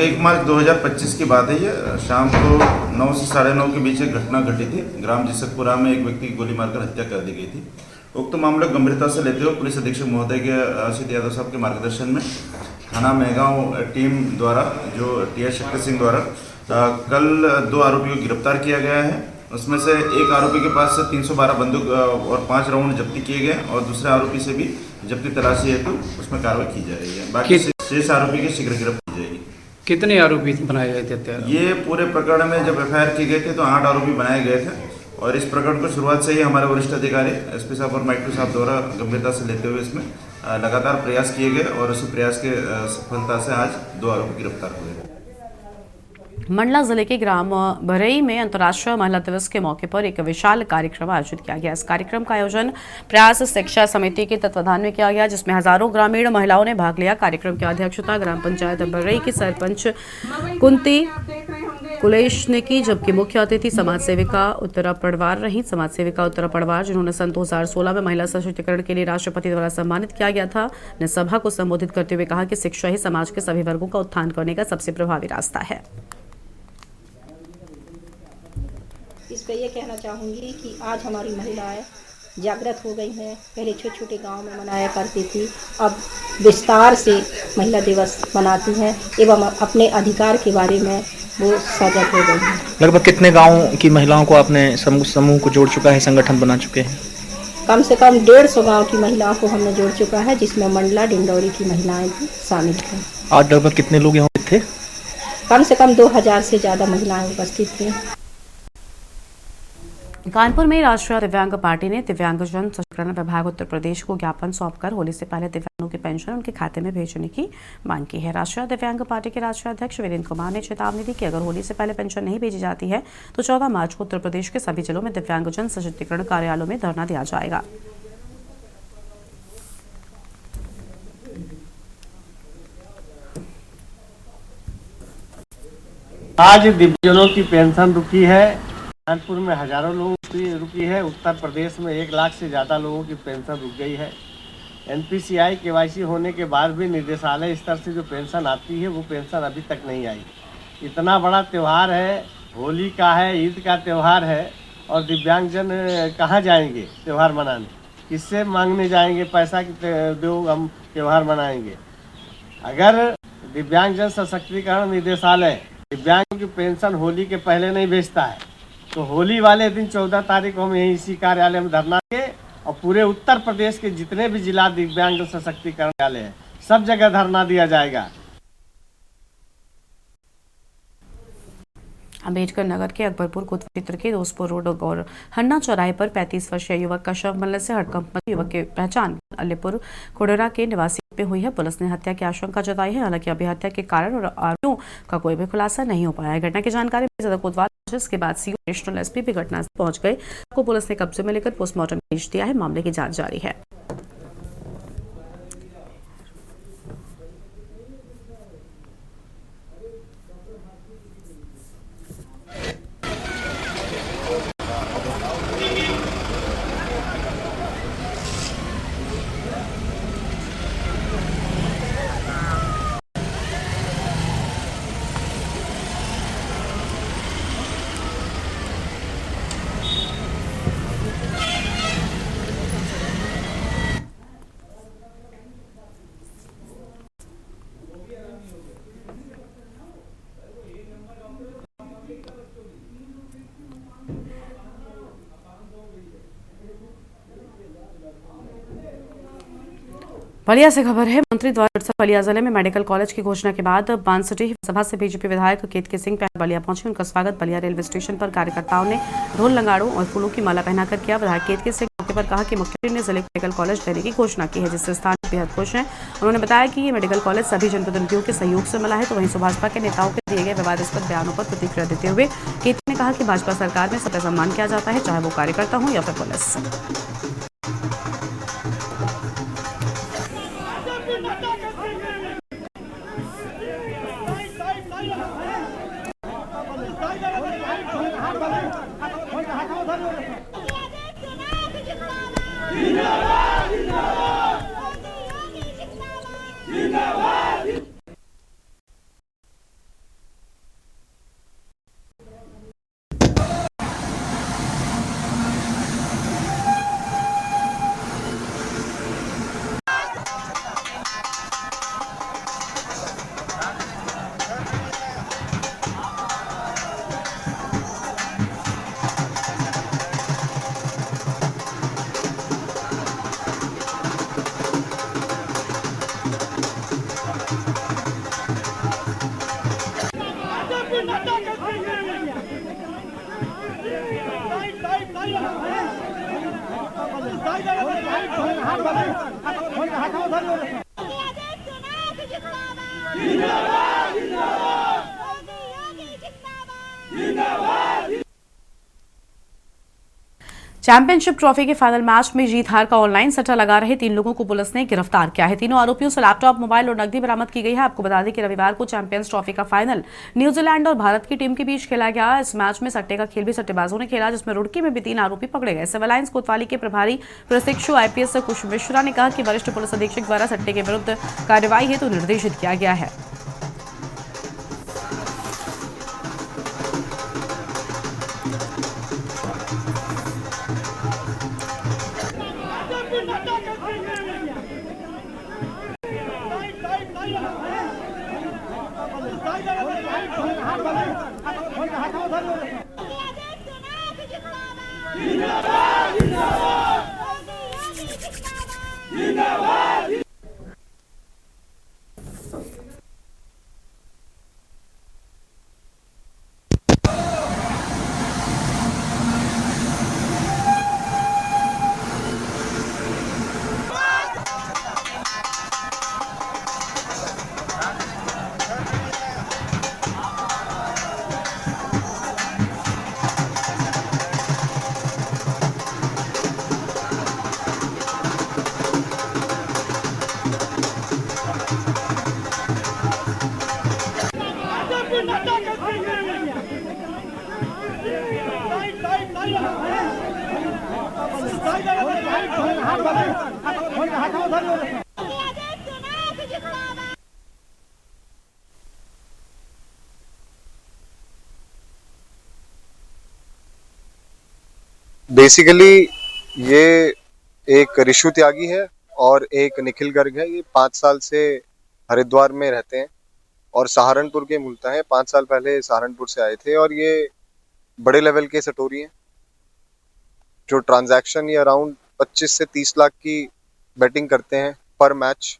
Q: एक मार्च 2025 की बात है। ये शाम को 9 से 9:30 के बीच एक घटना घटी थी। ग्राम जीसकपुरा में एक व्यक्ति की गोली मारकर हत्या कर दी गई थी। उक्त मामले को गंभीरता से लेते हुए पुलिस अधीक्षक महोदय के असित यादव साहब के मार्गदर्शन में थाना महगांव टीम द्वारा, जो टीएस शक्ति सिंह द्वारा, कल 2 आरोपियों को गिरफ्तार किया गया है। उसमें से एक आरोपी के पास से 312 बंदूक और 5 राउंड जब्ती किए गए और दूसरे आरोपी से भी जब्ती तलाशी हेतु उसमें कार्रवाई की जा रही है। बाकी शेष आरोपी की शीघ्र गिरफ्तार की जाएगी।
R: कितने आरोपी बनाए गए थे?
Q: ये पूरे प्रकरण में जब एफआईआर की गई थी तो 8 आरोपी बनाए गए थे और इस प्रकरण को शुरुआत से ही हमारे वरिष्ठ अधिकारी एसपी साहब और माइक्रो साहब द्वारा गंभीरता से लेते हुए इसमें लगातार प्रयास किए गए और उसी प्रयास के सफलता से आज 2 आरोपी गिरफ्तार हुए।
K: मंडला जिले के ग्राम बरई में अंतर्राष्ट्रीय महिला दिवस के मौके पर एक विशाल कार्यक्रम आयोजित किया गया। इस कार्यक्रम का आयोजन प्रयास शिक्षा समिति के तत्वाधान में किया गया, जिसमें हजारों ग्रामीण महिलाओं ने भाग लिया। कार्यक्रम की अध्यक्षता ग्राम पंचायत बरई की सरपंच कुंती कुलेश ने की, जबकि मुख्य अतिथि समाज सेविका उत्तरा पड़वार रही। समाज सेविका उत्तरा पड़वार, जिन्होंने सन 2016 में महिला सशक्तिकरण के लिए राष्ट्रपति द्वारा सम्मानित किया गया था, ने सभा को संबोधित करते हुए कहा कि शिक्षा ही समाज के सभी वर्गों का उत्थान करने का सबसे प्रभावी रास्ता है।
S: इस पर यह कहना चाहूँगी कि आज हमारी महिलाएं जागृत हो गई हैं। पहले छोटे छोटे गांव में मनाया करती थी, अब विस्तार से महिला दिवस मनाती हैं एवं अपने अधिकार के बारे में वो सजग हो गई हैं।
R: लगभग कितने गांव की महिलाओं को आपने समूह को जोड़ चुका है, संगठन बना चुके हैं?
S: कम से कम 150 गांव की महिलाओं को हमने जोड़ चुका है, जिसमें मंडला डिंडौरी की महिलाएं भी शामिल हैं।
B: आज लगभग कितने लोग यहाँ थे?
S: कम से कम 2000 से ज़्यादा महिलाएं उपस्थित थी।
K: कानपुर में राष्ट्रीय दिव्यांग पार्टी ने दिव्यांगजन सशक्तिकरण विभाग उत्तर प्रदेश को ज्ञापन सौंपकर होली से पहले दिव्यांगों की पेंशन उनके खाते में भेजने की मांग की है। राष्ट्रीय दिव्यांग पार्टी के राष्ट्रीय अध्यक्ष वीरेंद्र कुमार ने चेतावनी दी कि अगर होली से पहले पेंशन नहीं भेजी जाती है तो 14 मार्च को उत्तर प्रदेश के सभी जिलों में दिव्यांगजन सशक्तिकरण कार्यालयों में धरना दिया जाएगा।
T: आज दिव्यांगजनों की पेंशन रुकी है। कानपुर में हजारों लोगों की रुकी है। उत्तर प्रदेश में 1 लाख से ज़्यादा लोगों की पेंशन रुक गई है। NPCI KYC होने के बाद भी निदेशालय स्तर से जो पेंशन आती है वो पेंशन अभी तक नहीं आई। इतना बड़ा त्यौहार है, होली का है, ईद का त्यौहार है, और दिव्यांगजन कहाँ जाएंगे त्यौहार मनाने? किससे मांगने जाएंगे पैसा कि दो हम त्यौहार मनाएंगे? अगर दिव्यांगजन सशक्तिकरण निदेशालय दिव्यांगों की पेंशन होली के पहले नहीं भेजता है तो होली वाले दिन 14 तारीख को हम यहीं इसी कार्यालय में धरना देंगे और पूरे उत्तर प्रदेश के जितने भी जिला दिव्यांग सशक्तिकरण कार्यालय हैं सब जगह धरना दिया जाएगा।
K: अम्बेडकर नगर के अकबरपुर कोतवाली क्षेत्र के दोस्तपुर रोड और हन्ना चौराहे पर 35 वर्षीय युवक का शव मिलने से हड़कंप मची। युवक की पहचान अलीपुर कोडरा के निवासी पे हुई है। पुलिस ने हत्या की आशंका जताई है। हालांकि अभी हत्या के कारण और आरोपियों का कोई भी खुलासा नहीं हो पाया है। घटना की जानकारी सदर कोतवाल के बाद सीओ नेशनल SP भी घटनास्थल पहुंच गए। को पुलिस ने कब्जे में लेकर पोस्टमार्टम भेज दिया है। मामले की जांच जारी है। बलिया से खबर है। मंत्री द्वारा बलिया जिले में मेडिकल कॉलेज की घोषणा के बाद बांसटी सभा से बीजेपी विधायक केतकी सिंह बलिया पहुंचे। उनका स्वागत बलिया रेलवे स्टेशन पर कार्यकर्ताओं ने ढोल नगाड़ों और फूलों की माला पहनाकर किया। विधायक केतकी सिंह मौके पर कहा कि मुख्यमंत्री ने जिले को मेडिकल कॉलेज देने की घोषणा की है, जिससे स्थानीय बेहद खुश हैं। उन्होंने बताया कि ये मेडिकल कॉलेज सभी जनप्रतिनिधियों के सहयोग से मिला है। तो वहीं भाजपा के नेताओं के दिए गए विवादास्पद बयानों पर प्रतिक्रिया देते हुए केतकी ने कहा कि भाजपा सरकार में सबका सम्मान किया जाता है, चाहे वो कार्यकर्ता हो या फिर पुलिस। चैंपियनशिप ट्रॉफी के फाइनल मैच में जीत हार का ऑनलाइन सट्टा लगा रहे 3 लोगों को पुलिस ने गिरफ्तार किया है। तीनों आरोपियों से लैपटॉप, मोबाइल और नकदी बरामद की गई है। आपको बता दें कि रविवार को चैंपियंस ट्रॉफी का फाइनल न्यूजीलैंड और भारत की टीम के बीच खेला गया। इस मैच में सट्टे का खेल भी सट्टेबाजों ने खेला, जिसमें रुड़की में भी 3 आरोपी पकड़े गए। सिविल लाइंस कोतवाली के प्रभारी प्रशिक्षु IPS कुश मिश्रा ने कहा कि वरिष्ठ पुलिस अधीक्षक द्वारा सट्टे के विरुद्ध कार्रवाई हेतु निर्देशित किया गया है।
U: बेसिकली ये एक ऋषु त्यागी है और एक निखिल गर्ग है। ये 5 साल से हरिद्वार में रहते हैं और सहारनपुर के मूलतः हैं। 5 साल पहले सहारनपुर से आए थे और ये बड़े लेवल के सटोरी हैं जो ट्रांजैक्शन ये अराउंड 25 से 30 लाख की बेटिंग करते हैं पर मैच।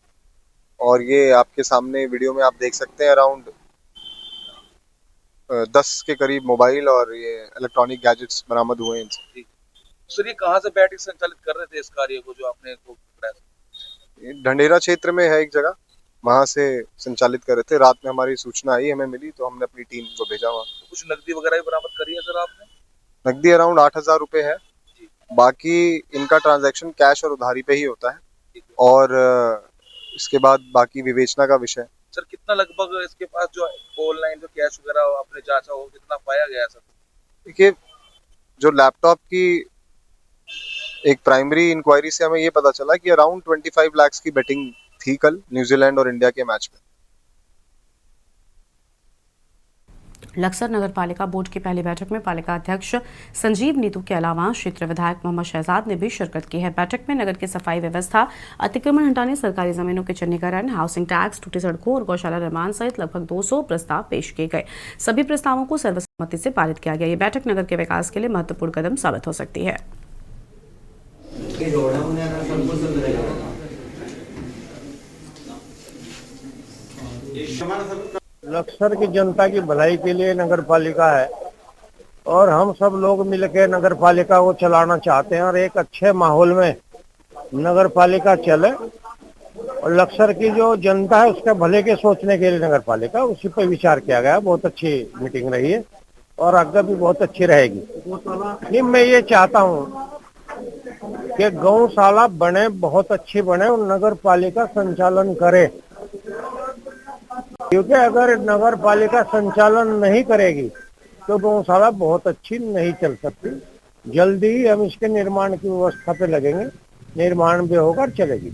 U: और ये आपके सामने वीडियो में आप देख सकते हैं अराउंड 10 के करीब मोबाइल और ये इलेक्ट्रॉनिक गैजेट्स बरामद हुए हैं इनसे।
F: सर ये कहाँ से बैटिंग संचालित कर रहे थे इस कार्य को जो आपने पकड़ा?
U: ढंडेरा क्षेत्र में है एक जगह, वहां से संचालित कर रहे थे। रात में हमारी सूचना आई, हमें मिली तो हमने अपनी टीम को भेजा वहाँ।
F: कुछ नकदी वगैरह भी बरामद करी है सर आपने?
U: नकदी अराउंड 8,000 रुपए है। बाकी इनका ट्रांजैक्शन कैश और उधारी पे ही होता है और इसके बाद बाकी विवेचना का विषय।
F: सर कितना लगभग इसके पास जो ऑनलाइन जो कैश वगैरह आपने जांचा हो कितना पाया गया सर?
U: देखिए जो लैपटॉप की एक प्राइमरी इंक्वायरी से हमें ये पता चला कि अराउंड 25 लाख की बेटिंग थी कल न्यूजीलैंड और इंडिया के मैच में।
K: लक्सर नगर पालिका बोर्ड की पहली बैठक में पालिका अध्यक्ष संजीव नीतू के अलावा क्षेत्र विधायक मोहम्मद शहजाद ने भी शिरकत की है। बैठक में नगर की सफाई व्यवस्था, अतिक्रमण हटाने, सरकारी जमीनों के चिन्हीकरण, हाउसिंग टैक्स, टूटी सड़कों और गौशाला निर्माण सहित लगभग 200 प्रस्ताव पेश किए गए। सभी प्रस्तावों को सर्वसम्मति से पारित किया गया। ये बैठक नगर के विकास के लिए महत्वपूर्ण कदम साबित हो सकती है।
L: लक्सर की जनता की भलाई के लिए नगर पालिका है और हम सब लोग मिलकर नगर पालिका को चलाना चाहते हैं और एक अच्छे माहौल में नगर पालिका चले और लक्सर की जो जनता है उसके भले के सोचने के लिए नगर पालिका उसी पर विचार किया गया। बहुत अच्छी मीटिंग रही है और आगे भी बहुत अच्छी रहेगी। मैं ये चाहता हूँ कि गौशाला बने, बहुत अच्छी बने और नगर पालिका संचालन करे, क्योंकि अगर नगर पालिका संचालन नहीं करेगी तो गौशाला बहुत अच्छी नहीं चल सकती। जल्दी ही हम इसके निर्माण की व्यवस्था पे लगेंगे, निर्माण भी होगा और चलेगी।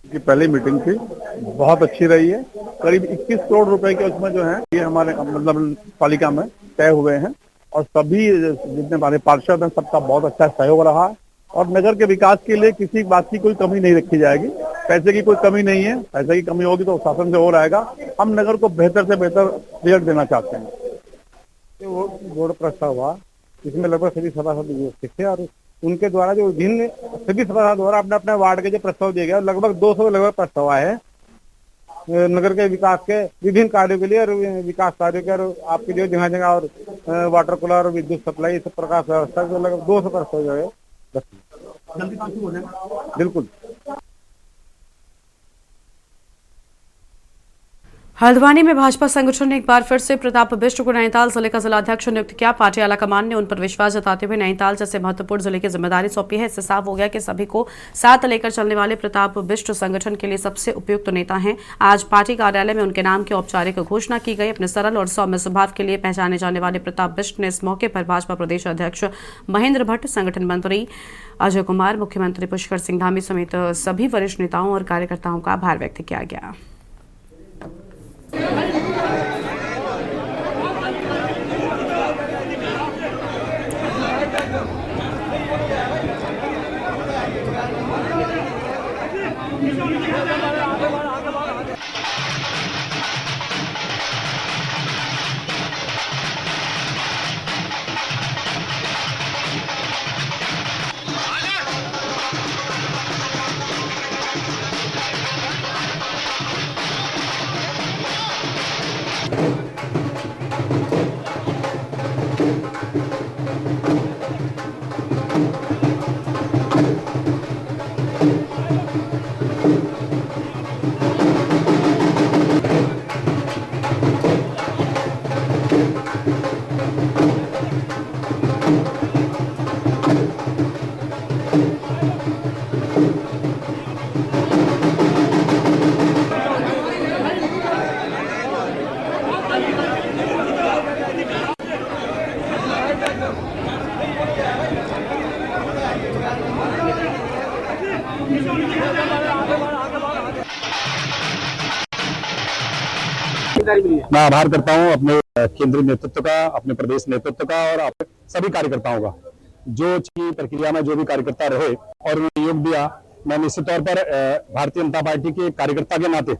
V: की पहली मीटिंग थी, बहुत अच्छी रही है। करीब 21 करोड़ रुपए के उसमें जो है ये हमारे मतलब पालिका में तय हुए हैं और सभी जितने हमारे पार्षद हैं सबका बहुत अच्छा सहयोग रहा है और नगर के विकास के लिए किसी बात की कोई कमी नहीं रखी जाएगी। पैसे की कोई कमी नहीं है, पैसे की कमी होगी तो शासन से हो रहेगा। हम नगर को बेहतर से बेहतर रिजल्ट देना चाहते हैं। वो बोर्ड प्रस्ताव हुआ इसमें लगभग सभी सभासद उपस्थित थे और उनके द्वारा जो विभिन्न सभी सभासद द्वारा अपने अपने वार्ड के जो प्रस्ताव दिए गए लगभग 200 लगभग प्रस्ताव आए हैं नगर के विकास के विभिन्न कार्यों के लिए और विकास कार्यों के और आपके जो जगह जगह और वाटर कूलर और विद्युत सप्लाई सब प्रकार व्यवस्था जो लगभग 200 प्रस्ताव जो है जल्दी काम शुरू हो जाएगा। बिल्कुल।
K: हल्द्वानी में भाजपा संगठन ने एक बार फिर से प्रताप बिष्ट को नैनीताल जिले का जिलाध्यक्ष नियुक्त किया। पार्टी आलाकमान ने उन पर विश्वास जताते हुए नैनीताल जैसे महत्वपूर्ण जिले की जिम्मेदारी सौंपी है। इससे साफ हो गया कि सभी को साथ लेकर चलने वाले प्रताप बिष्ट संगठन के लिए सबसे उपयुक्त नेता हैं। आज पार्टी कार्यालय में उनके नाम की औपचारिक घोषणा की गई। अपने सरल और सौम्य स्वभाव के लिए पहचाने जाने वाले प्रताप बिष्ट ने इस मौके पर भाजपा प्रदेश अध्यक्ष महेंद्र भट्ट, संगठन मंत्री अजय कुमार, मुख्यमंत्री पुष्कर सिंह धामी समेत सभी वरिष्ठ नेताओं और कार्यकर्ताओं का आभार व्यक्त किया गया।
C: जानकारी मिली है?
D: मैं आभार करता हूँ अपने केंद्रीय नेतृत्व का, अपने प्रदेश नेतृत्व का और अपने सभी कार्यकर्ताओं का, जो प्रक्रिया में जो भी कार्यकर्ता रहे और उन्होंने योग दिया। मैं निश्चित तौर पर भारतीय जनता पार्टी के कार्यकर्ता के नाते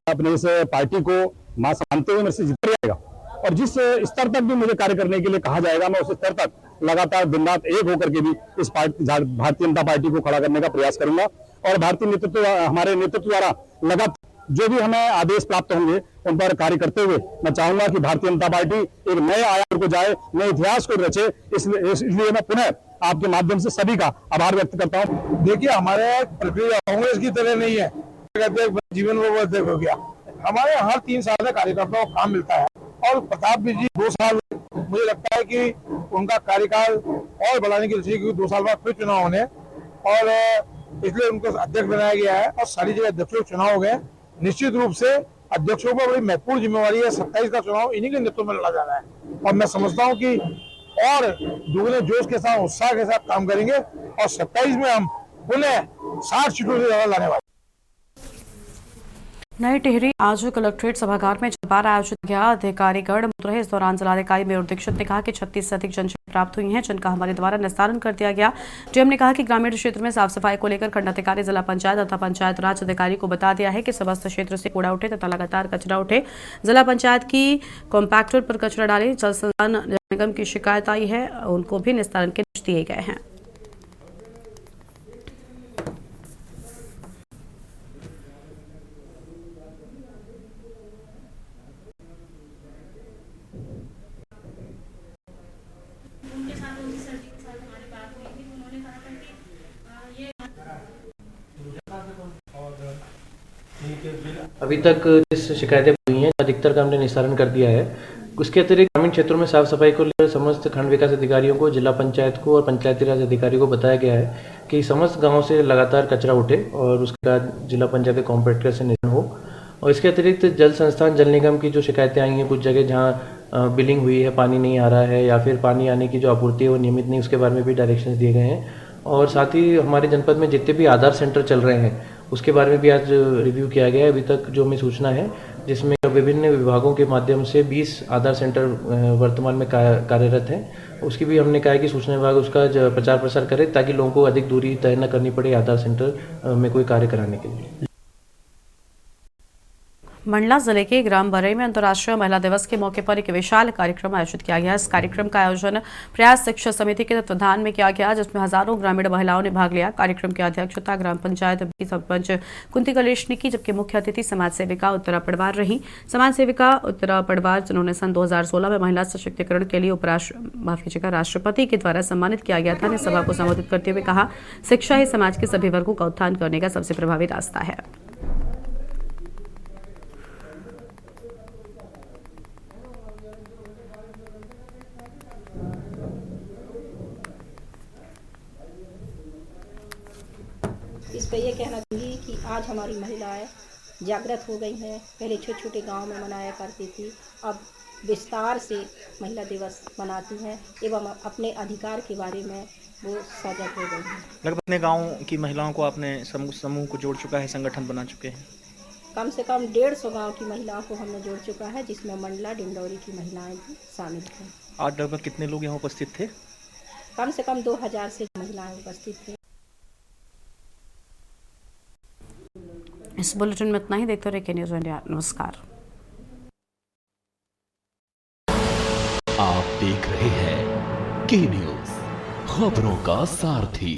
D: अपने इस पार्टी को मां मानते हुए मेरे से जिता जाएगा और जिस स्तर तक भी मुझे कार्य करने के लिए कहा जाएगा मैं उस स्तर तक लगातार दिन रात एक होकर के भी इस भारतीय जनता पार्टी को खड़ा करने का प्रयास करूंगा। और भारतीय नेतृत्व, हमारे नेतृत्व द्वारा लगातार जो भी हमें आदेश प्राप्त होंगे उन पर कार्य करते हुए मैं चाहूंगा कि भारतीय जनता पार्टी एक नए आयाम को जाए, नए इतिहास को रचे। इसलिए मैं पुनः आपके माध्यम से सभी का आभार व्यक्त करता हूँ।
V: देखिए, हमारे प्रक्रिया कांग्रेस की तरह नहीं है, कहते हैं जीवन वो हो गया। हमारे हर 3 साल में कार्यकर्ताओं को काम मिलता है और प्रताप जी 2 साल, मुझे लगता है कि उनका कार्यकाल और बढ़ाने की दृष्टि, क्योंकि 2 साल बाद फिर चुनाव होने और इसलिए उनको अध्यक्ष बनाया गया है और सारी जगह अध्यक्षों के चुनाव हो गए। निश्चित रूप से अध्यक्षों पर बड़ी महत्वपूर्ण जिम्मेवारी है। 27 का चुनाव इन्हीं के नेतृत्व में लड़ा जाना है और मैं समझता हूँ कि और दुगने जोश के साथ, उत्साह के साथ काम करेंगे और 27 में हम पुनः 60 सीटों से ज्यादा लाने वाले।
K: नई टिहरी आज कलेक्ट्रेट सभागार में जलपार आयोजित किया। अधिकारीगण मौजूद रहे। इस दौरान जिलाधिकारी मयूर दीक्षित ने कहा कि 36 से अधिक जनशिकायतें प्राप्त हुई हैं, जिनका हमारे द्वारा निस्तारण कर दिया गया। डीएम ने कहा कि ग्रामीण क्षेत्र में साफ सफाई को लेकर खंडाधिकारी जिला पंचायत तथा पंचायत राज अधिकारी को बता दिया है कि समस्त क्षेत्र से कूड़ा उठे तथा लगातार कचरा उठे। जिला पंचायत की कॉम्पैक्टर पर कचरा डाले। जल संसाधन निगम की शिकायत आई है, उनको भी निस्तारण के निर्देश दिए गए हैं।
C: अभी तक जिस शिकायतें हुई हैं अधिकतर का हमने निस्तारण कर दिया है। उसके अतिरिक्त ग्रामीण क्षेत्रों में साफ सफाई को लेकर समस्त खंड विकास अधिकारियों को, जिला पंचायत को और पंचायती राज अधिकारी को बताया गया है कि समस्त गांवों से लगातार कचरा उठे और उसके बाद जिला पंचायत के कॉम्पैक्टर से निस्तारण हो। और इसके अतिरिक्त जल संस्थान, जल निगम की जो शिकायतें आई हैं, कुछ जगह जहाँ बिलिंग हुई है, पानी नहीं आ रहा है या फिर पानी आने की जो आपूर्ति है वो नियमित नहीं, उसके बारे में भी डायरेक्शंस दिए गए हैं। और साथ ही हमारे जनपद में जितने भी आधार सेंटर चल रहे हैं उसके बारे में भी आज रिव्यू किया गया है। अभी तक जो हमें सूचना है, जिसमें विभिन्न विभागों के माध्यम से 20 आधार सेंटर वर्तमान में कार्यरत हैं, उसकी भी हमने कहा है कि सूचना विभाग उसका प्रचार प्रसार करे ताकि लोगों को अधिक दूरी तय न करनी पड़े आधार सेंटर में कोई कार्य कराने के लिए।
K: मंडला जिले के ग्राम बरई में अंतर्राष्ट्रीय महिला दिवस के मौके पर एक विशाल कार्यक्रम आयोजित किया गया। इस कार्यक्रम का आयोजन प्रयास शिक्षा समिति के तत्वाधान में किया गया, जिसमें हजारों ग्रामीण महिलाओं ने भाग लिया। कार्यक्रम की अध्यक्षता ग्राम पंचायत की सरपंच कुंती कलेश ने की, जबकि मुख्य अतिथि समाज सेविका उत्तरा पड़वार रही। समाज सेविका उत्तरा पड़वार, जिन्होंने सन 2016 में महिला सशक्तिकरण के लिए राष्ट्रपति के द्वारा सम्मानित किया गया था, ने सभा को संबोधित करते हुए कहा, शिक्षा ही समाज के सभी वर्गों का उत्थान करने का सबसे प्रभावी रास्ता है।
S: इस पर यह कहना चाहूँगी कि आज हमारी महिलाएं जागृत हो गई हैं। पहले छोटे छोटे गांव में मनाया करती थी, अब विस्तार से महिला दिवस मनाती हैं एवं अपने अधिकार के बारे में वो सजग हो गई हैं।
W: लगभग अपने गांव की महिलाओं को आपने समूह को जोड़ चुका है, संगठन बना चुके हैं।
S: कम से कम 150 गांव की महिलाओं को हमने जोड़ चुका है, जिसमें मंडला डिंडौरी की महिलाएं भी शामिल हैं।
W: आज लगभग कितने लोग यहाँ उपस्थित थे?
S: कम से कम 2000 से महिलाएं उपस्थित थे।
K: इस बुलेटिन में इतना ही। देखते रहिए के न्यूज़ इंडिया। नमस्कार।
B: आप देख रहे हैं के न्यूज़, खबरों का सारथी।